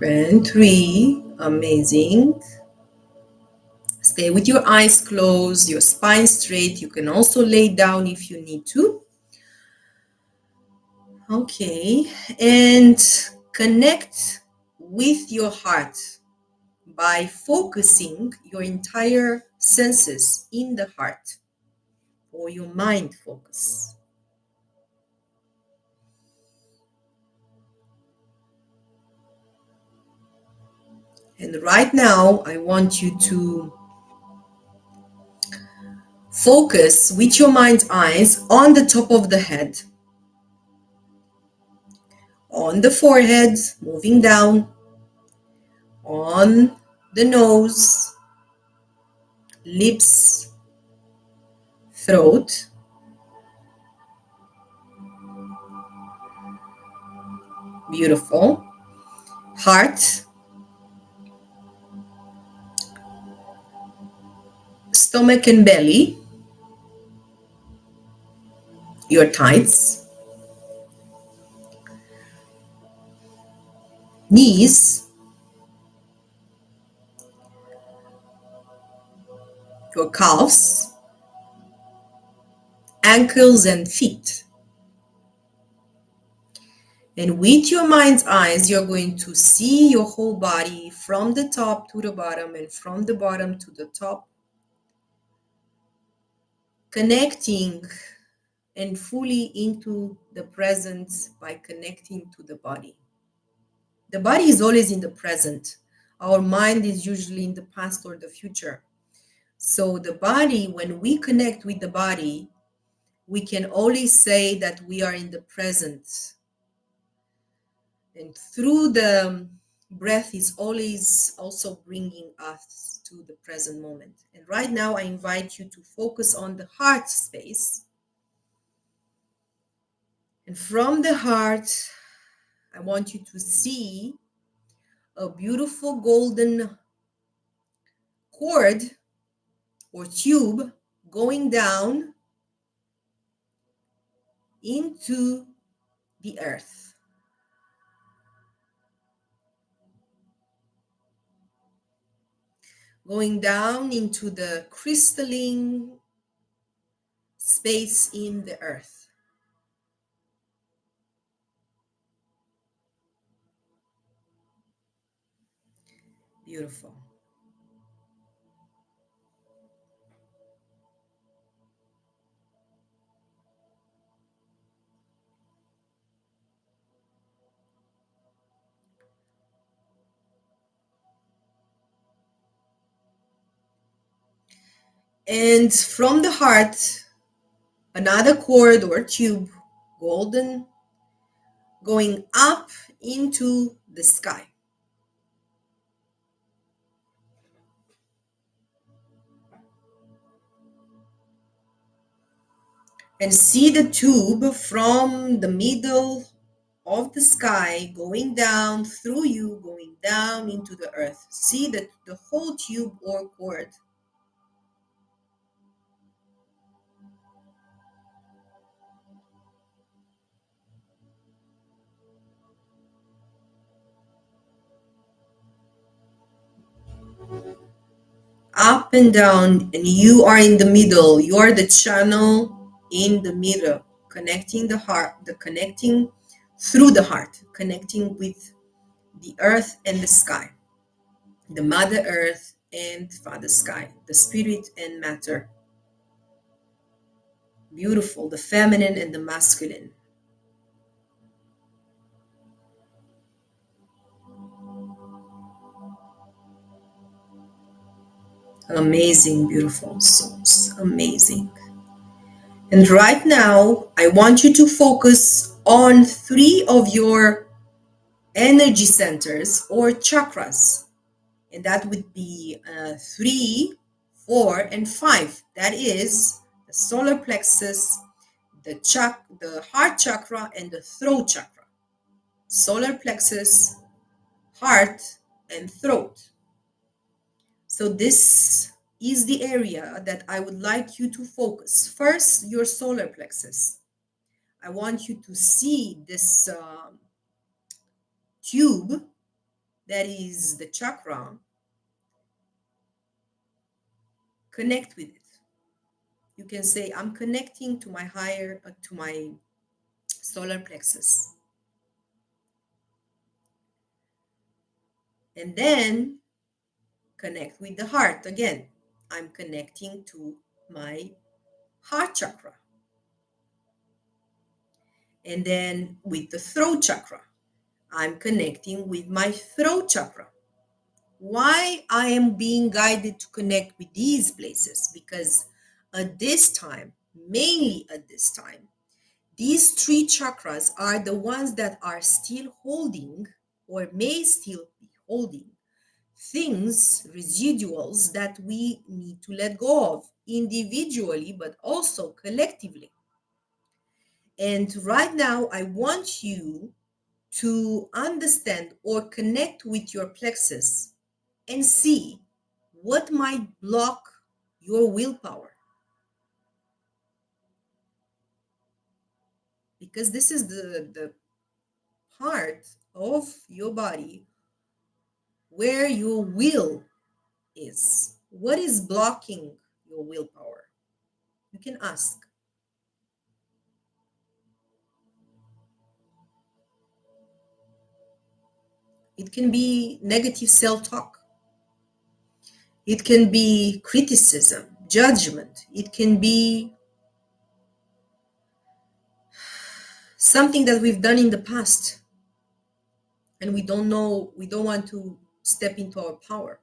and 3. Amazing. Stay with your eyes closed, your spine straight. You can also lay down if you need to. Okay, and connect with your heart by focusing your entire senses in the heart, or your mind focus. And right now, I want you to focus with your mind's eyes on the top of the head, on the forehead, moving down, on the nose, lips, throat, beautiful, heart, stomach and belly, your thighs, knees, your calves, ankles and feet. And with your mind's eyes, you're going to see your whole body from the top to the bottom and from the bottom to the top, connecting and fully into the present by connecting to the body. The body is always in the present. Our mind is usually in the past or the future. So the body, when we connect with the body, we can only say that we are in the present. And through the breath is always also bringing us to the present moment. And right now, I invite you to focus on the heart space. And from the heart, I want you to see a beautiful golden cord or tube going down into the earth. Going down into the crystalline space in the earth. Beautiful. And from the heart, another cord or tube, golden, going up into the sky. And see the tube from the middle of the sky going down through you, going down into the earth. See the whole tube or cord. Up and down, and you are in the middle. You are the channel in the middle, connecting the heart, the connecting through the heart, connecting with the earth and the sky, the mother earth and father sky, the spirit and matter. Beautiful, the feminine and the masculine. Amazing, beautiful souls. Amazing. And right now, I want you to focus on 3 of your energy centers or chakras. And that would be 3, 4, and 5. That is the solar plexus, the heart chakra, and the throat chakra. Solar plexus, heart, and throat. So this is the area that I would like you to focus. First, your solar plexus. I want you to see this tube that is the chakra. Connect with it. You can say, I'm connecting to my to my solar plexus. And then connect with the heart again. I'm connecting to my heart chakra. And then with the throat chakra, I'm connecting with my throat chakra. Why I am being guided to connect with these places? Because at this time, mainly at this time, these 3 chakras are the ones that are still holding or may still be holding things, residuals that we need to let go of individually, but also collectively. And right now, I want you to understand or connect with your plexus and see what might block your willpower. Because this is the part of your body where your will is. What is blocking your willpower? You can ask. It can be negative self talk, it can be criticism, judgment, it can be something that we've done in the past and we don't know, we don't want to step into our power.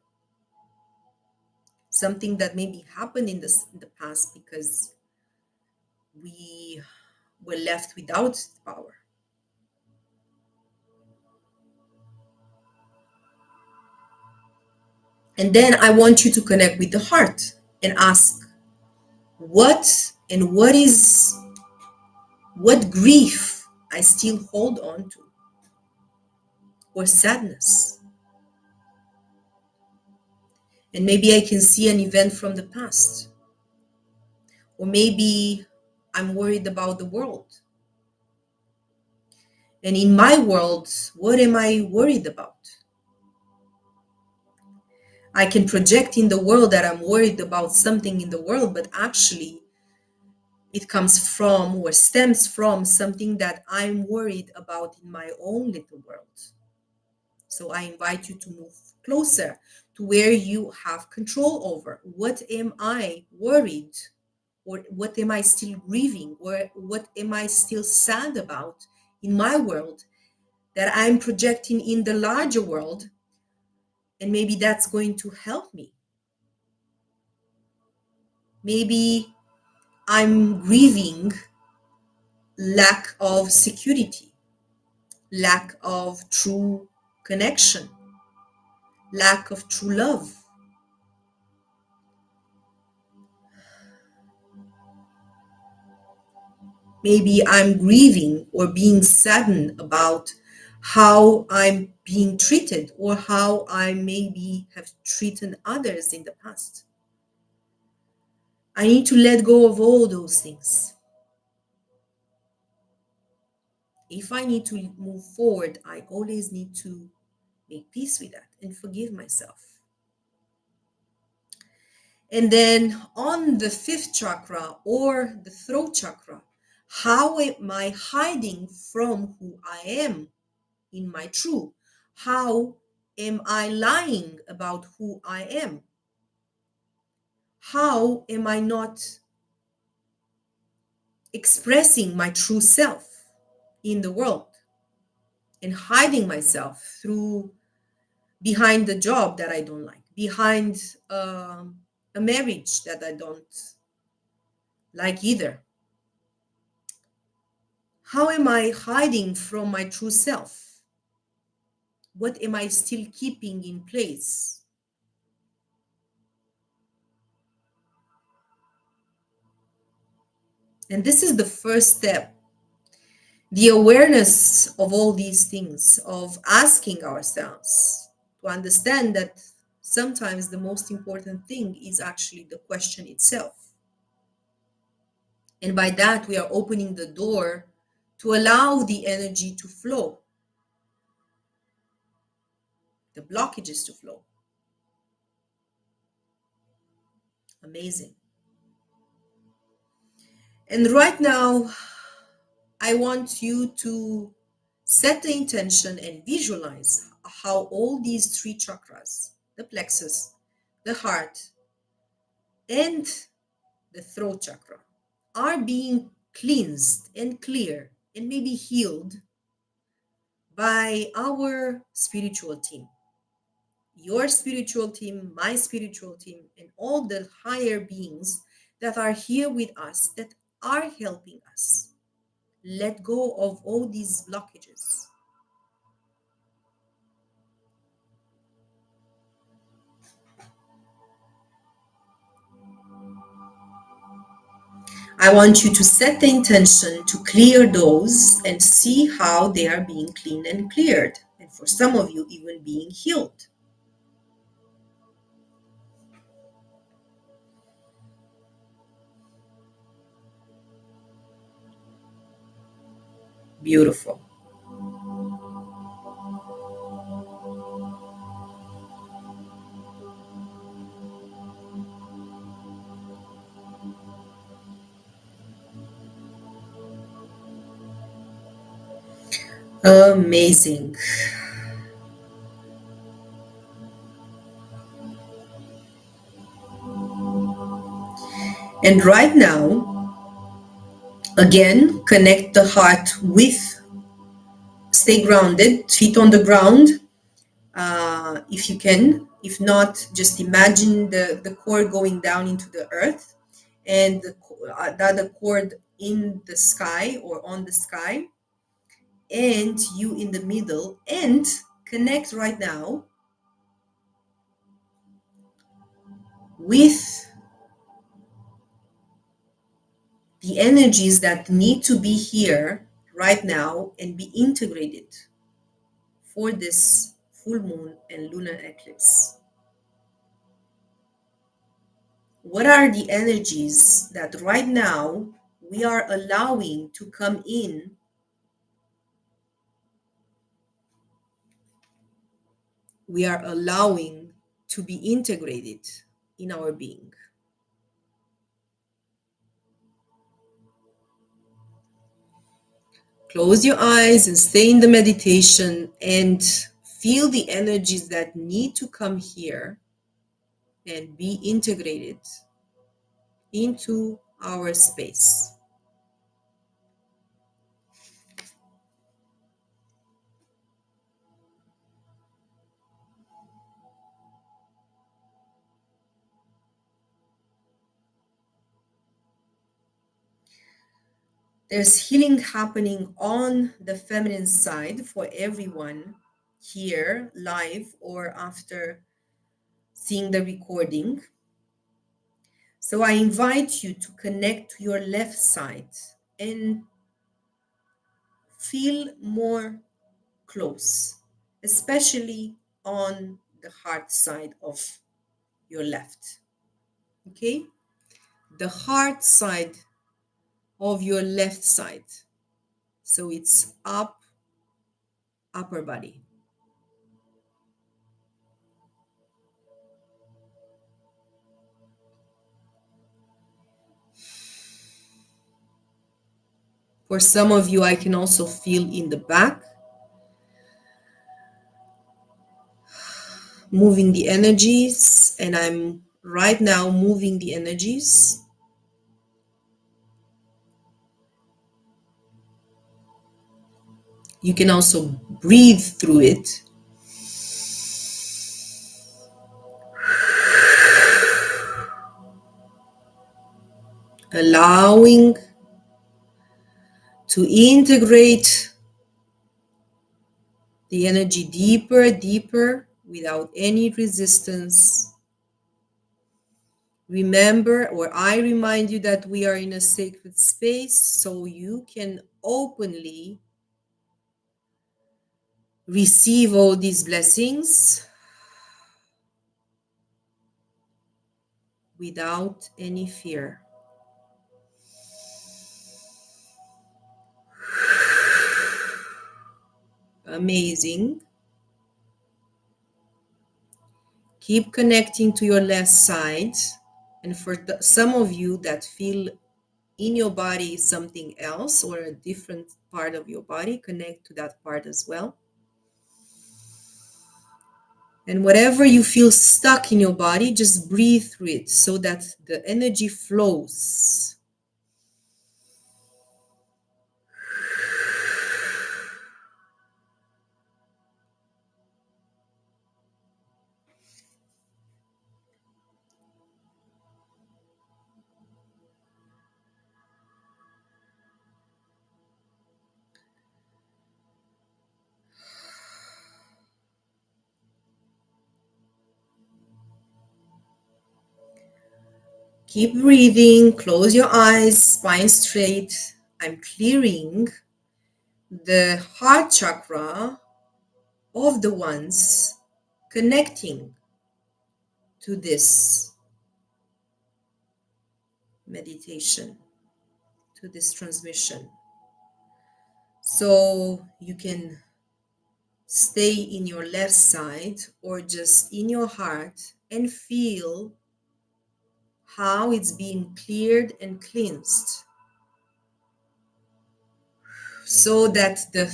Something that maybe happened in the past because we were left without power. And then I want you to connect with the heart and ask what and what grief I still hold on to, or sadness. And maybe I can see an event from the past. Or maybe I'm worried about the world. And in my world, what am I worried about? I can project in the world that I'm worried about something in the world, but actually it comes from or stems from something that I'm worried about in my own little world. So I invite you to move closer to where you have control over. What am I worried, or what am I still grieving, or what am I still sad about in my world that I'm projecting in the larger world? And maybe that's going to help me. Maybe I'm grieving lack of security, lack of true connection, lack of true love. Maybe I'm grieving or being saddened about how I'm being treated, or how I maybe have treated others in the past. I need to let go of all those things. If I need to move forward, I always need to make peace with that and forgive myself. And then on the fifth chakra, or the throat chakra, how am I hiding from who I am in my truth? How am I lying about who I am? How am I not expressing my true self in the world and hiding myself through behind the job that I don't like, behind a marriage that I don't like either? How am I hiding from my true self? What am I still keeping in place? And this is the first step, the awareness of all these things, of asking ourselves to understand that sometimes the most important thing is actually the question itself. And by that, we are opening the door to allow the energy to flow, the blockages to flow. Amazing. And right now, I want you to set the intention and visualize how all these three chakras, the plexus, the heart, and the throat chakra, are being cleansed and cleared and maybe healed by our spiritual team. Your spiritual team, my spiritual team, and all the higher beings that are here with us, that are helping us let go of all these blockages. I want you to set the intention to clear those and see how they are being cleaned and cleared. And for some of you, even being healed. Beautiful. Amazing. And right now, again, connect the heart with, stay grounded, feet on the ground, if you can. If not, just imagine the cord going down into the earth, and the other cord in the sky or on the sky, and you in the middle, and connect right now with the energies that need to be here right now and be integrated for this full moon and lunar eclipse. What are the energies that right now we are allowing to come in, we are allowing to be integrated in our being? Close your eyes and stay in the meditation and feel the energies that need to come here and be integrated into our space. There's healing happening on the feminine side for everyone here live or after seeing the recording. So I invite you to connect to your left side and feel more close, especially on the heart side of your left. Okay? The heart side of your left side. So it's up, upper body. For some of you, I can also feel in the back, moving the energies, and I'm right now moving the energies. You can also breathe through it. Allowing to integrate the energy deeper, deeper, without any resistance. Remember, or I remind you that we are in a sacred space, so you can openly receive all these blessings without any fear. Amazing. Keep connecting to your left side. And for some of you that feel in your body something else or a different part of your body, connect to that part as well. And whatever you feel stuck in your body, just breathe through it so that the energy flows. Keep breathing, close your eyes, spine straight. I'm clearing the heart chakra of the ones connecting to this meditation, to this transmission. So you can stay in your left side or just in your heart and feel how it's being cleared and cleansed so that the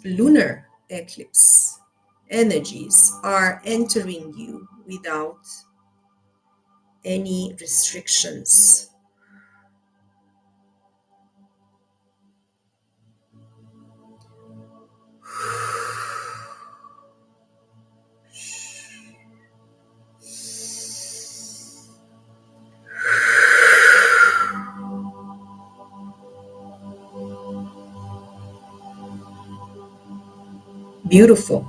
lunar eclipse energies are entering you without any restrictions. Beautiful.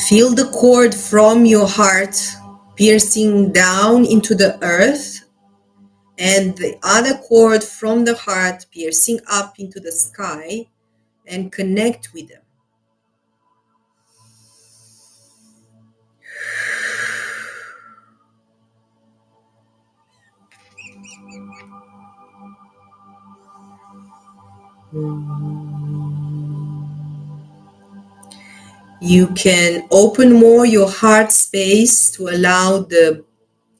Feel the cord from your heart piercing down into the earth, and the other cord from the heart piercing up into the sky, and connect with them. You can open more your heart space to allow the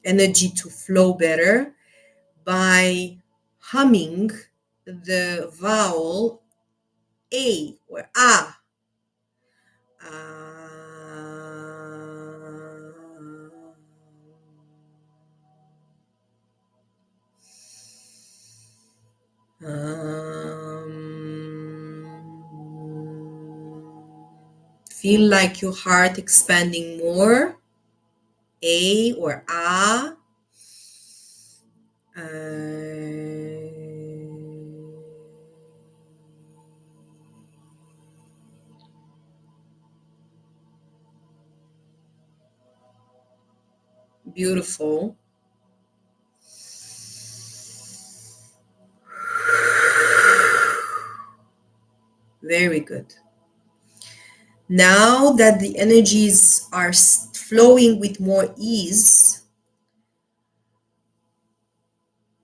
energy to flow better by humming the vowel A or A. Feel like your heart expanding more. A or A. Beautiful. Very good. Now that the energies are flowing with more ease,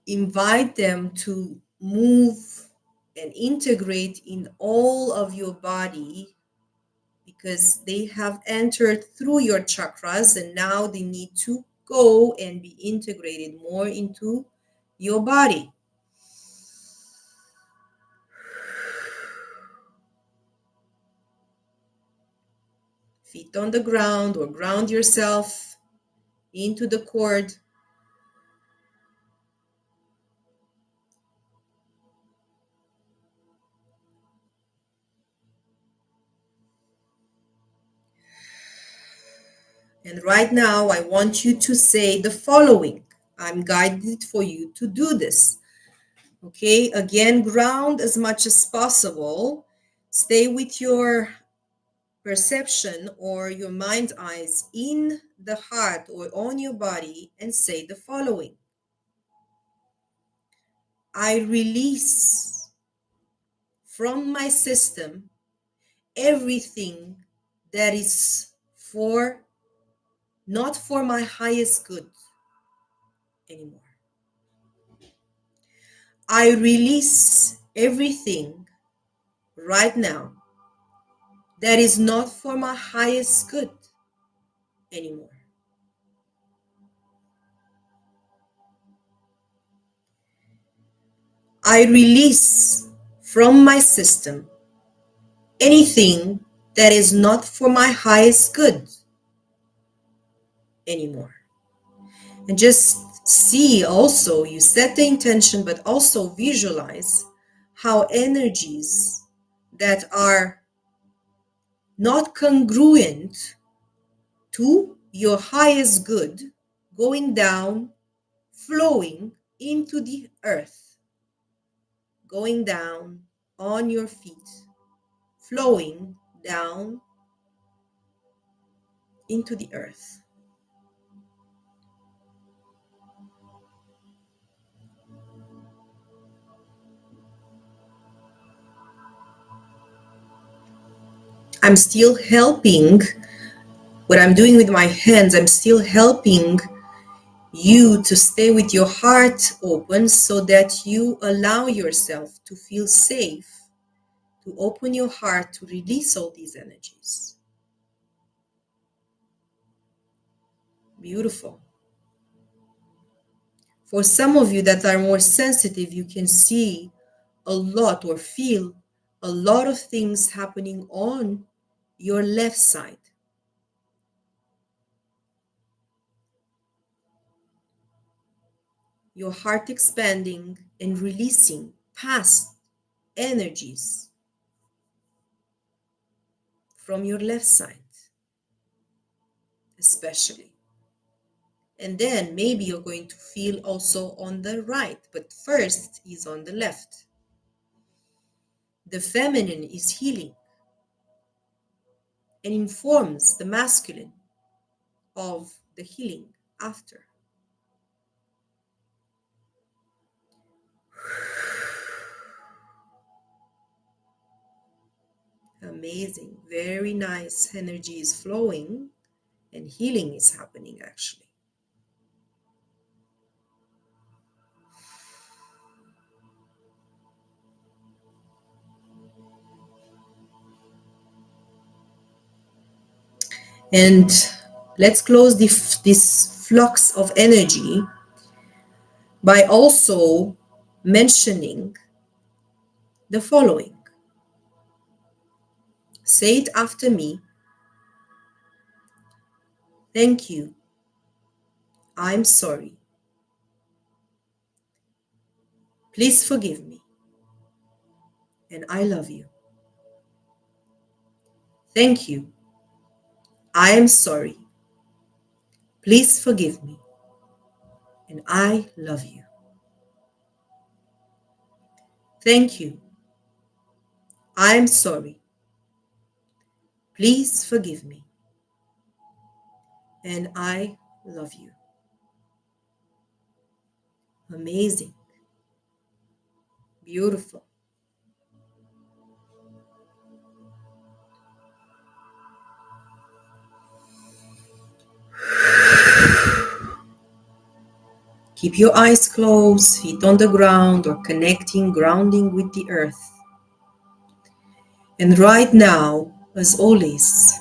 invite them to move and integrate in all of your body, because they have entered through your chakras and now they need to go and be integrated more into your body. Feet on the ground or ground yourself into the cord. And right now, I want you to say the following. I'm guided for you to do this. Okay, again, ground as much as possible. Stay with your perception or your mind's eyes in the heart or on your body and say the following. I release from my system everything that is not for my highest good anymore. I release everything right now that is not for my highest good anymore. I release from my system anything that is not for my highest good anymore. And just see also, you set the intention, but also visualize how energies that are not congruent to your highest good going down, flowing into the earth, going down on your feet, flowing down into the earth. I'm still helping. What I'm doing with my hands, I'm still helping you to stay with your heart open so that you allow yourself to feel safe, to open your heart to release all these energies. Beautiful. For some of you that are more sensitive, you can see a lot or feel a lot of things happening on your left side. Your heart expanding and releasing past energies from your left side, especially. And then maybe you're going to feel also on the right, but first is on the left. The feminine is healing and informs the masculine of the healing after. Amazing, very nice energy is flowing and healing is happening actually. And let's close this flux of energy by also mentioning the following. Say it after me. Thank you. I'm sorry. Please forgive me. And I love you. Thank you. I am sorry. Please forgive me. And I love you. Thank you. I am sorry. Please forgive me. And I love you. Amazing. Beautiful. Keep your eyes closed, feet on the ground, or connecting, grounding with the earth. And right now, as always,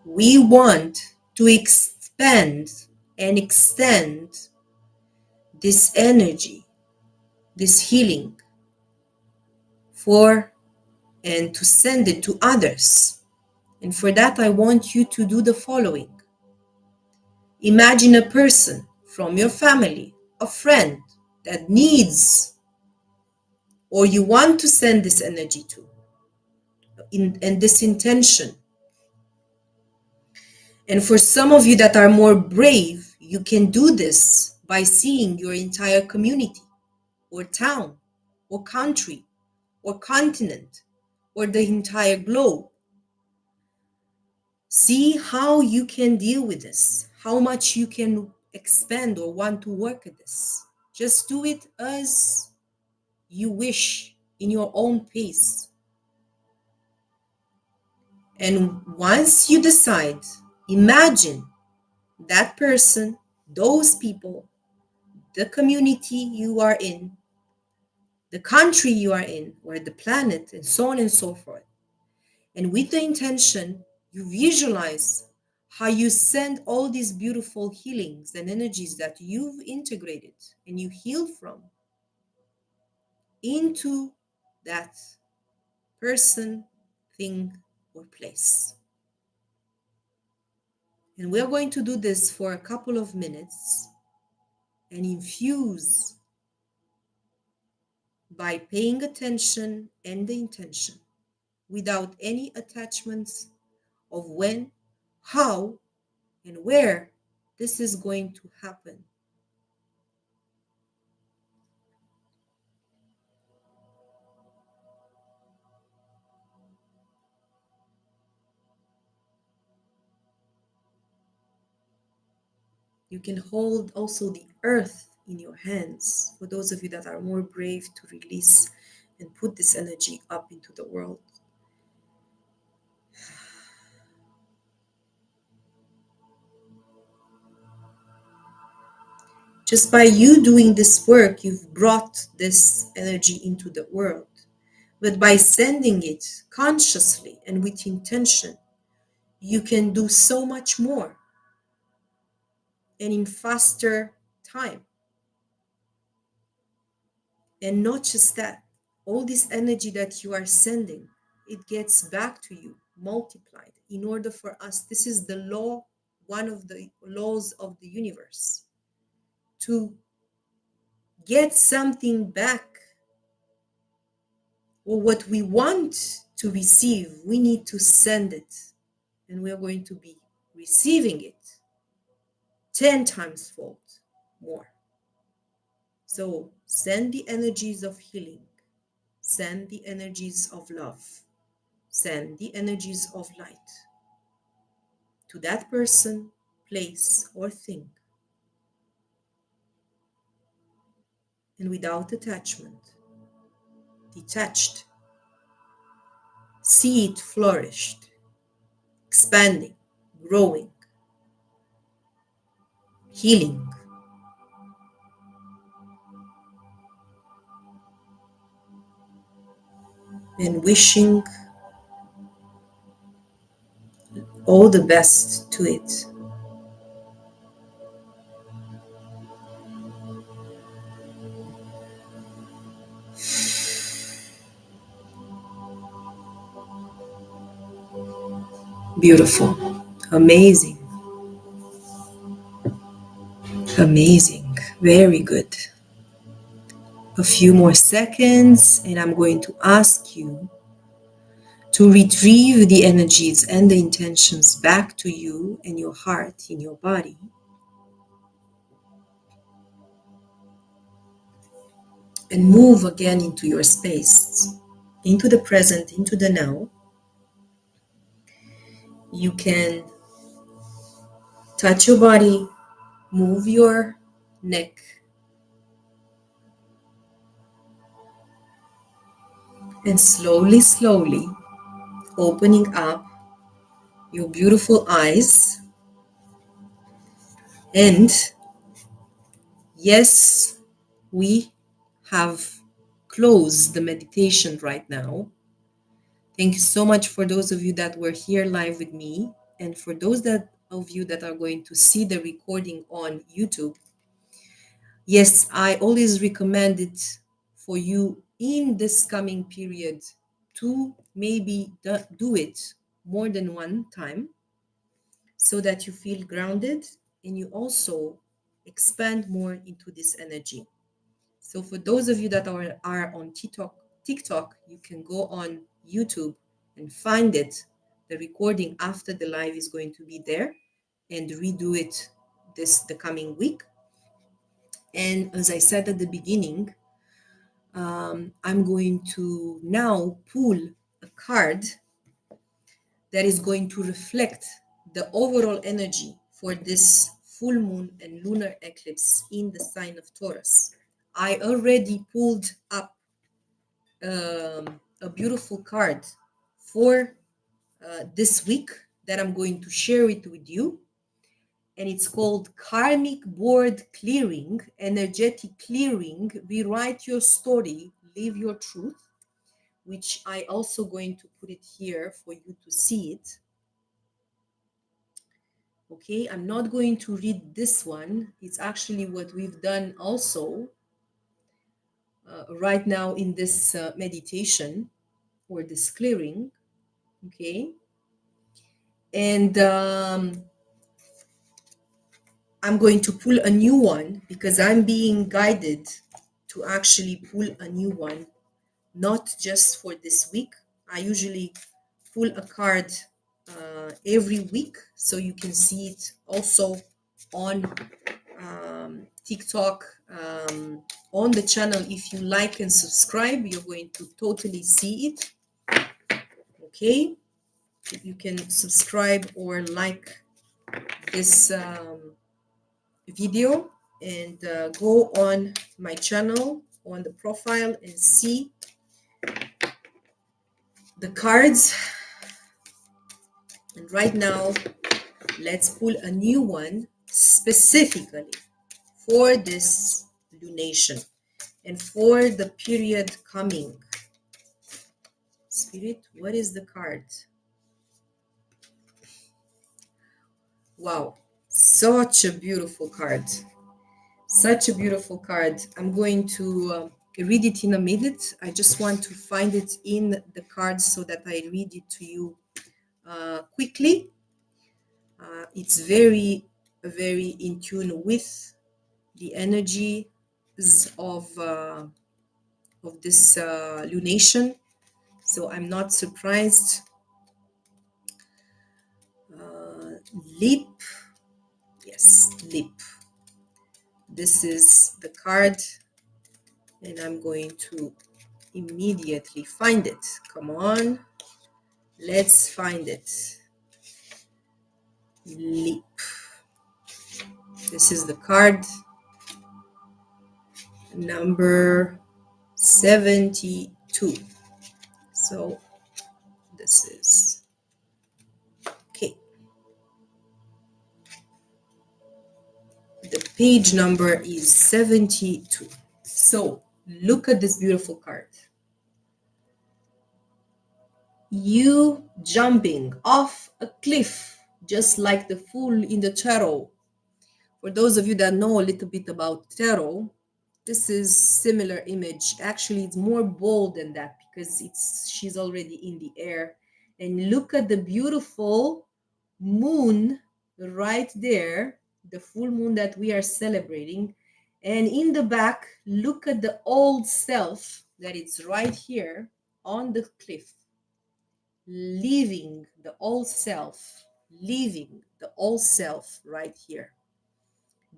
we want to expand and extend this energy, this healing for and to send it to others. And for that, I want you to do the following. Imagine a person from your family, a friend that needs or you want to send this energy to, and this intention. And for some of you that are more brave, you can do this by seeing your entire community or town or country or continent or the entire globe. See how you can deal with this, how much you can expand or want to work at this. Just do it as you wish in your own pace. And once you decide, imagine that person, those people, the community you are in, the country you are in, or the planet, and so on and so forth. And with the intention, you visualize how you send all these beautiful healings and energies that you've integrated and you heal from into that person, thing, or place. And we're going to do this for a couple of minutes and infuse by paying attention and the intention without any attachments of when, how, and where this is going to happen. You can hold also the earth in your hands for those of you that are more brave to release and put this energy up into the world. Just by you doing this work, you've brought this energy into the world. But by sending it consciously and with intention, you can do so much more and in faster time. And not just that, all this energy that you are sending, it gets back to you multiplied. In order for us, this is the law, one of the laws of the universe. To get something back, or what we want to receive, we need to send it. And we are going to be receiving it 10 times fold more. So send the energies of healing, send the energies of love, send the energies of light to that person, place, or thing, and without attachment, detached. See it flourished, expanding, growing, healing, and wishing all the best to it. Beautiful. Amazing. Amazing. Very good. A few more seconds, and I'm going to ask you to retrieve the energies and the intentions back to you and your heart in your body. And move again into your space, into the present, into the now. You can touch your body, move your neck, and slowly, slowly opening up your beautiful eyes. And yes, we have closed the meditation right now. Thank you so much for those of you that were here live with me. And for those of you that are going to see the recording on YouTube, yes, I always recommend it for you in this coming period to maybe do it more than one time so that you feel grounded and you also expand more into this energy. So for those of you that are on TikTok, you can go on YouTube and find it. The recording after the live is going to be there, and redo it the coming week. And as I said at the beginning, I'm going to now pull a card that is going to reflect the overall energy for this full moon and lunar eclipse in the sign of Taurus. I already pulled up a beautiful card for this week that I'm going to share it with you. And it's called Karmic Board Clearing, Energetic Clearing, Rewrite Your Story, Live Your Truth, which I also going to put it here for you to see it. Okay, I'm not going to read this one. It's actually what we've done also right now in this meditation or this clearing. Okay, and I'm going to pull a new one because I'm being guided to actually pull a new one, not just for this week. I usually pull a card every week, so you can see it also on TikTok, on the channel. If you like and subscribe, you're going to totally see it. Okay, you can subscribe or like this video and go on my channel on the profile and see the cards. And right now, let's pull a new one specifically for this lunation and for the period coming. Spirit, what is the card? Wow, such a beautiful card. Such a beautiful card. I'm going to read it in a minute. I just want to find it in the cards so that I read it to you quickly. It's very, very in tune with the energies of this lunation. So I'm not surprised. Leap. Yes, leap. This is the card, and I'm going to immediately find it. Come on, let's find it. Leap. This is the card number 72. So this is okay. The page number is 72. So look at this beautiful card. you jumping off a cliff, just like the fool in the tarot. For those of you that know a little bit about tarot, this is similar image. Actually, it's more bold than that because she's already in the air. And look at the beautiful moon right there, the full moon that we are celebrating. And in the back, look at the old self that it's right here on the cliff, leaving the old self, leaving the old self right here,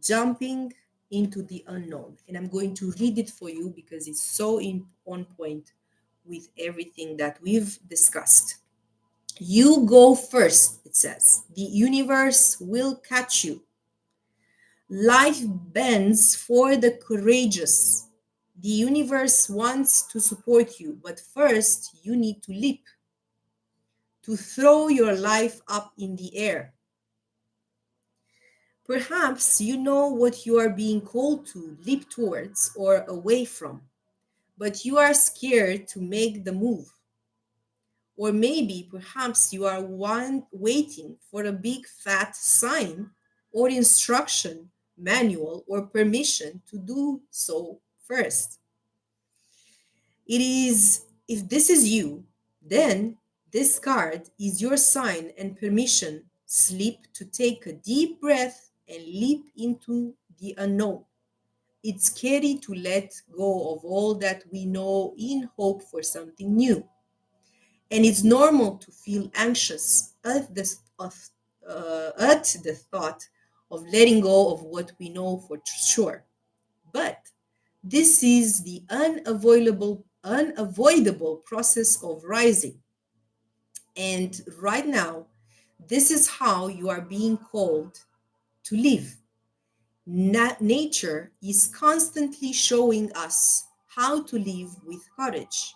jumping into the unknown. And I'm going to read it for you because it's so on point with everything that we've discussed. You go first, it says. The universe will catch you. Life bends for the courageous. The universe wants to support you, but first you need to leap, to throw your life up in the air. Perhaps you know what you are being called to leap towards or away from, but you are scared to make the move. Or maybe perhaps you are waiting for a big fat sign or instruction manual or permission to do so first. It is, if this is you, then this card is your sign and permission slip to take a deep breath and leap into the unknown. It's scary to let go of all that we know in hope for something new. And it's normal to feel anxious at the thought of letting go of what we know for sure. But this is the unavoidable process of rising. And right now, this is how you are being called to live. Nature is constantly showing us how to live with courage.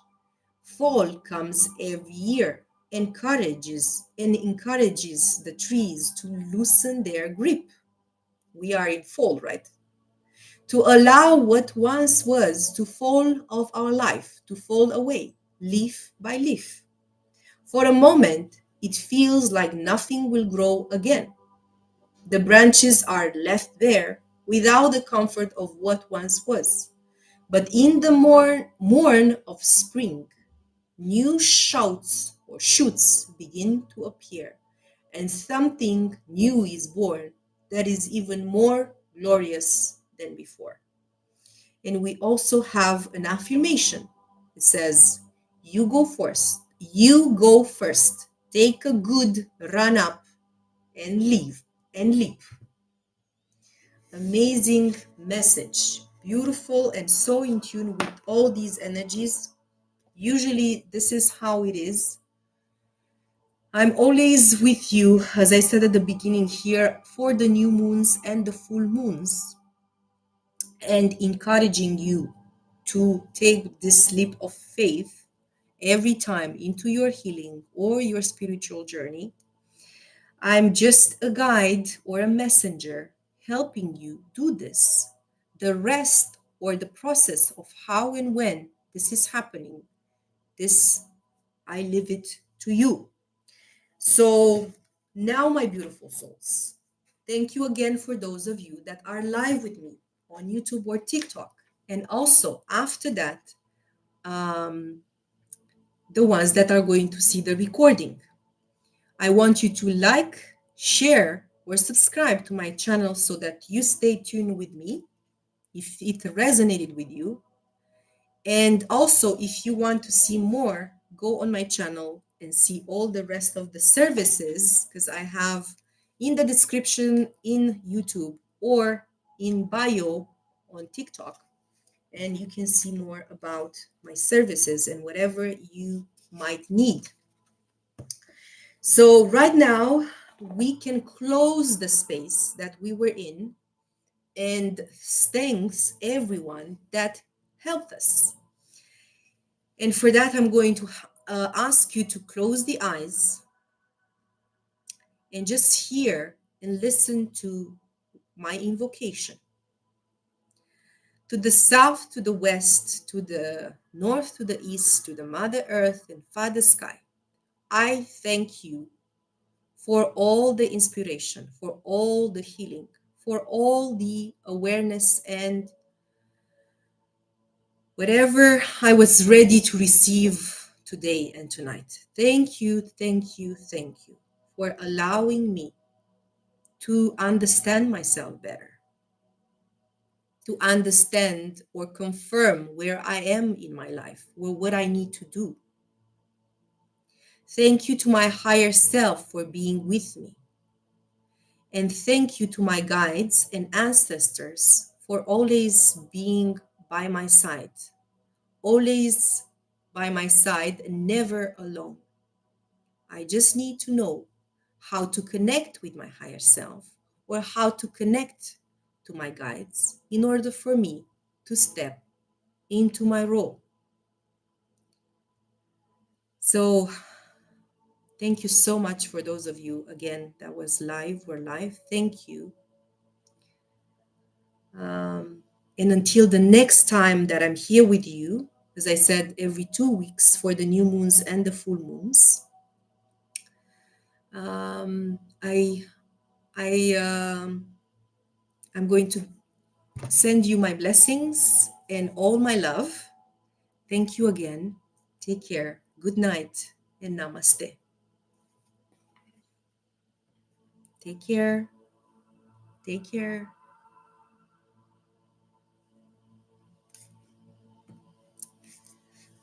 Fall comes every year, encourages the trees to loosen their grip. We are in fall, right? To allow what once was to fall of our life, to fall away, leaf by leaf. For a moment, it feels like nothing will grow again. The branches are left there without the comfort of what once was. But in the morn of spring, new shoots begin to appear, and something new is born that is even more glorious than before. And we also have an affirmation. It says, you go first, take a good run up and leave and leap. Amazing message, beautiful and so in tune with all these energies. Usually this is how it is. I'm always with you, as I said at the beginning here, for the new moons and the full moons, and encouraging you to take this leap of faith every time into your healing or your spiritual journey. I'm just a guide or a messenger helping you do this. The rest or the process of how and when this is happening, this I leave it to you. So now, my beautiful souls, thank you again for those of you that are live with me on YouTube or TikTok. And also, after that, um, the ones that are going to see the recording. I want you to like, share, or subscribe to my channel so that you stay tuned with me if it resonated with you. And also, if you want to see more, go on my channel and see all the rest of the services because I have in the description in YouTube or in bio on TikTok. And you can see more about my services and whatever you might need. So, right now, we can close the space that we were in and thanks everyone that helped us. And for that, I'm going to ask you to close the eyes and just hear and listen to my invocation. To the south, to the west, to the north, to the east, to the Mother Earth and Father Sky, I thank you for all the inspiration, for all the healing, for all the awareness and whatever I was ready to receive today and tonight. Thank you, thank you, thank you for allowing me to understand myself better, to understand or confirm where I am in my life, or what I need to do. Thank you to my higher self for being with me. And thank you to my guides and ancestors for always being by my side, always by my side and never alone. I just need to know how to connect with my higher self or how to connect to my guides in order for me to step into my role. So, thank you so much for those of you, again, that was live, were live. Thank you. And until the next time that I'm here with you, as I said, every 2 weeks for the new moons and the full moons, I I'm going to send you my blessings and all my love. Thank you again. Take care. Good night and namaste. Take care. Take care.